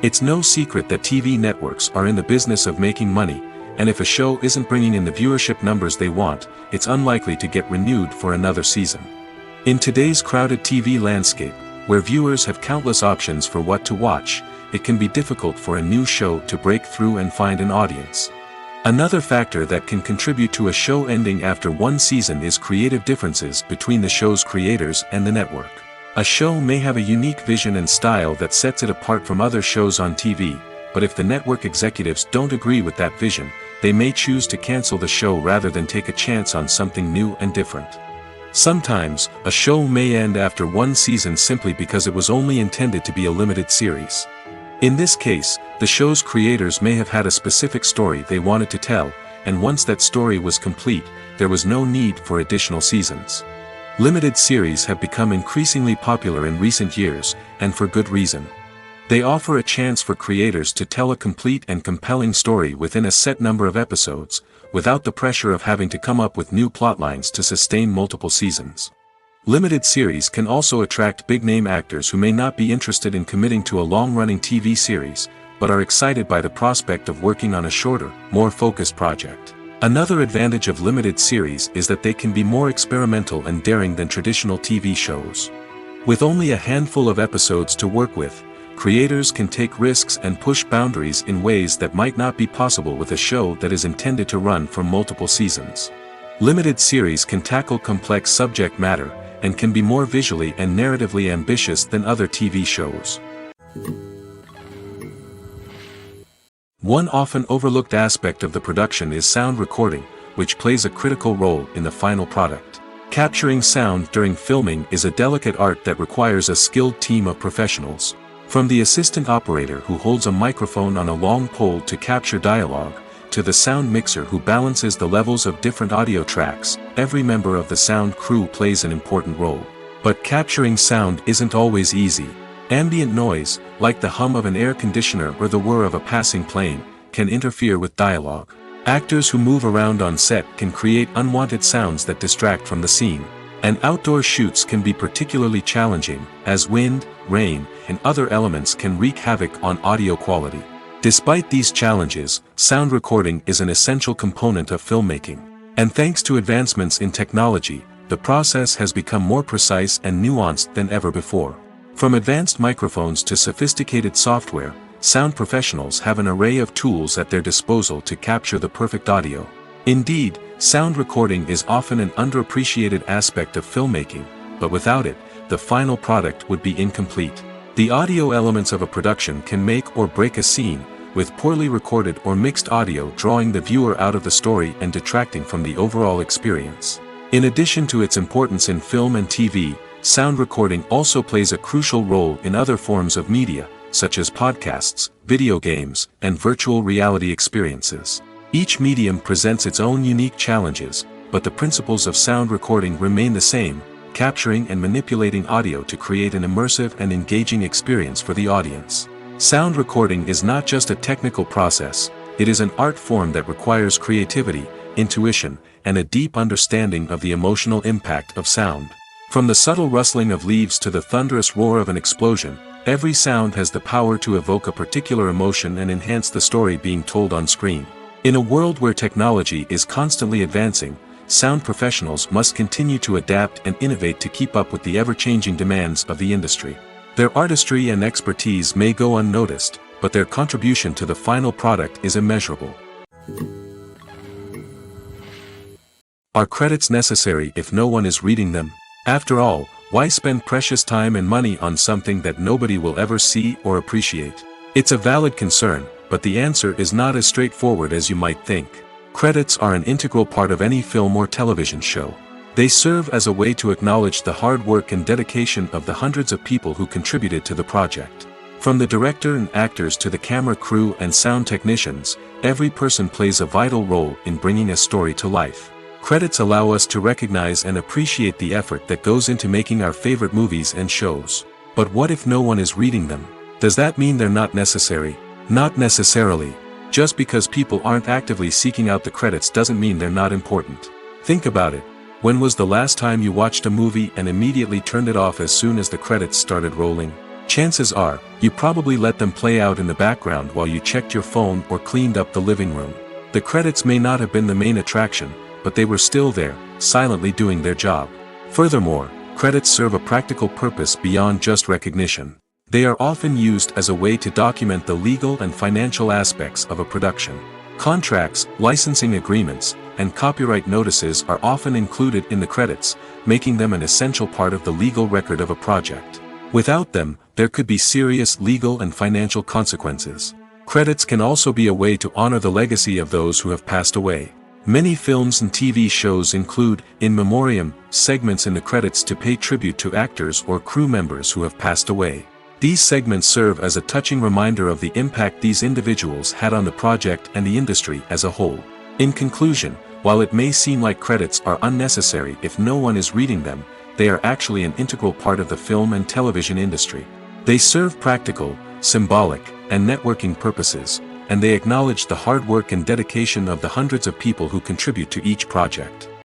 It's no secret that TV networks are in the business of making money, and if a show isn't bringing in the viewership numbers they want, it's unlikely to get renewed for another season. In today's crowded TV landscape, where viewers have countless options for what to watch, it can be difficult for a new show to break through and find an audience. Another factor that can contribute to a show ending after one season is creative differences between the show's creators and the network. A show may have a unique vision and style that sets it apart from other shows on TV, but if the network executives don't agree with that vision, they may choose to cancel the show rather than take a chance on something new and different. Sometimes, a show may end after one season simply because it was only intended to be a limited series. In this case, the show's creators may have had a specific story they wanted to tell, and once that story was complete, there was no need for additional seasons. Limited series have become increasingly popular in recent years, and for good reason. They offer a chance for creators to tell a complete and compelling story within a set number of episodes, without the pressure of having to come up with new plotlines to sustain multiple seasons. Limited series can also attract big-name actors who may not be interested in committing to a long-running TV series, but are excited by the prospect of working on a shorter, more focused project. Another advantage of limited series is that they can be more experimental and daring than traditional TV shows. With only a handful of episodes to work with, creators can take risks and push boundaries in ways that might not be possible with a show that is intended to run for multiple seasons. Limited series can tackle complex subject matter, and can be more visually and narratively ambitious than other TV shows. One often overlooked aspect of the production is sound recording, which plays a critical role in the final product. Capturing sound during filming is a delicate art that requires a skilled team of professionals. From the assistant operator who holds a microphone on a long pole to capture dialogue, to the sound mixer who balances the levels of different audio tracks, every member of the sound crew plays an important role. But capturing sound isn't always easy. Ambient noise, like the hum of an air conditioner or the whir of a passing plane, can interfere with dialogue. Actors who move around on set can create unwanted sounds that distract from the scene. And outdoor shoots can be particularly challenging, as wind, rain, and other elements can wreak havoc on audio quality. Despite these challenges, sound recording is an essential component of filmmaking. And thanks to advancements in technology, the process has become more precise and nuanced than ever before. From advanced microphones to sophisticated software, sound professionals have an array of tools at their disposal to capture the perfect audio. Indeed, sound recording is often an underappreciated aspect of filmmaking, but without it, the final product would be incomplete. The audio elements of a production can make or break a scene, with poorly recorded or mixed audio drawing the viewer out of the story and detracting from the overall experience. In addition to its importance in film and TV, sound recording also plays a crucial role in other forms of media, such as podcasts, video games, and virtual reality experiences. Each medium presents its own unique challenges, but the principles of sound recording remain the same: capturing and manipulating audio to create an immersive and engaging experience for the audience. Sound recording is not just a technical process, it is an art form that requires creativity, intuition, and a deep understanding of the emotional impact of sound. From the subtle rustling of leaves to the thunderous roar of an explosion, Every sound has the power to evoke a particular emotion and enhance the story being told on screen. In a world where technology is constantly advancing, sound professionals must continue to adapt and innovate to keep up with the ever-changing demands of the industry. Their artistry and expertise may go unnoticed, but their contribution to the final product is immeasurable. Are credits necessary if no one is reading them? After all, why spend precious time and money on something that nobody will ever see or appreciate? It's a valid concern, but the answer is not as straightforward as you might think. Credits are an integral part of any film or television show. They serve as a way to acknowledge the hard work and dedication of the hundreds of people who contributed to the project. From the director and actors to the camera crew and sound technicians, every person plays a vital role in bringing a story to life. Credits allow us to recognize and appreciate the effort that goes into making our favorite movies and shows. But what if no one is reading them? Does that mean they're not necessary? Not necessarily. Just because people aren't actively seeking out the credits doesn't mean they're not important. Think about it. When was the last time you watched a movie and immediately turned it off as soon as the credits started rolling? Chances are, you probably let them play out in the background while you checked your phone or cleaned up the living room. The credits may not have been the main attraction, but they were still there, silently doing their job. Furthermore, credits serve a practical purpose beyond just recognition. They are often used as a way to document the legal and financial aspects of a production. Contracts, licensing agreements, and copyright notices are often included in the credits, making them an essential part of the legal record of a project. Without them, there could be serious legal and financial consequences. Credits can also be a way to honor the legacy of those who have passed away. Many films and TV shows include, in memoriam, segments in the credits to pay tribute to actors or crew members who have passed away. These segments serve as a touching reminder of the impact these individuals had on the project and the industry as a whole. In conclusion, while it may seem like credits are unnecessary if no one is reading them, they are actually an integral part of the film and television industry. They serve practical, symbolic, and networking purposes, and they acknowledge the hard work and dedication of the hundreds of people who contribute to each project.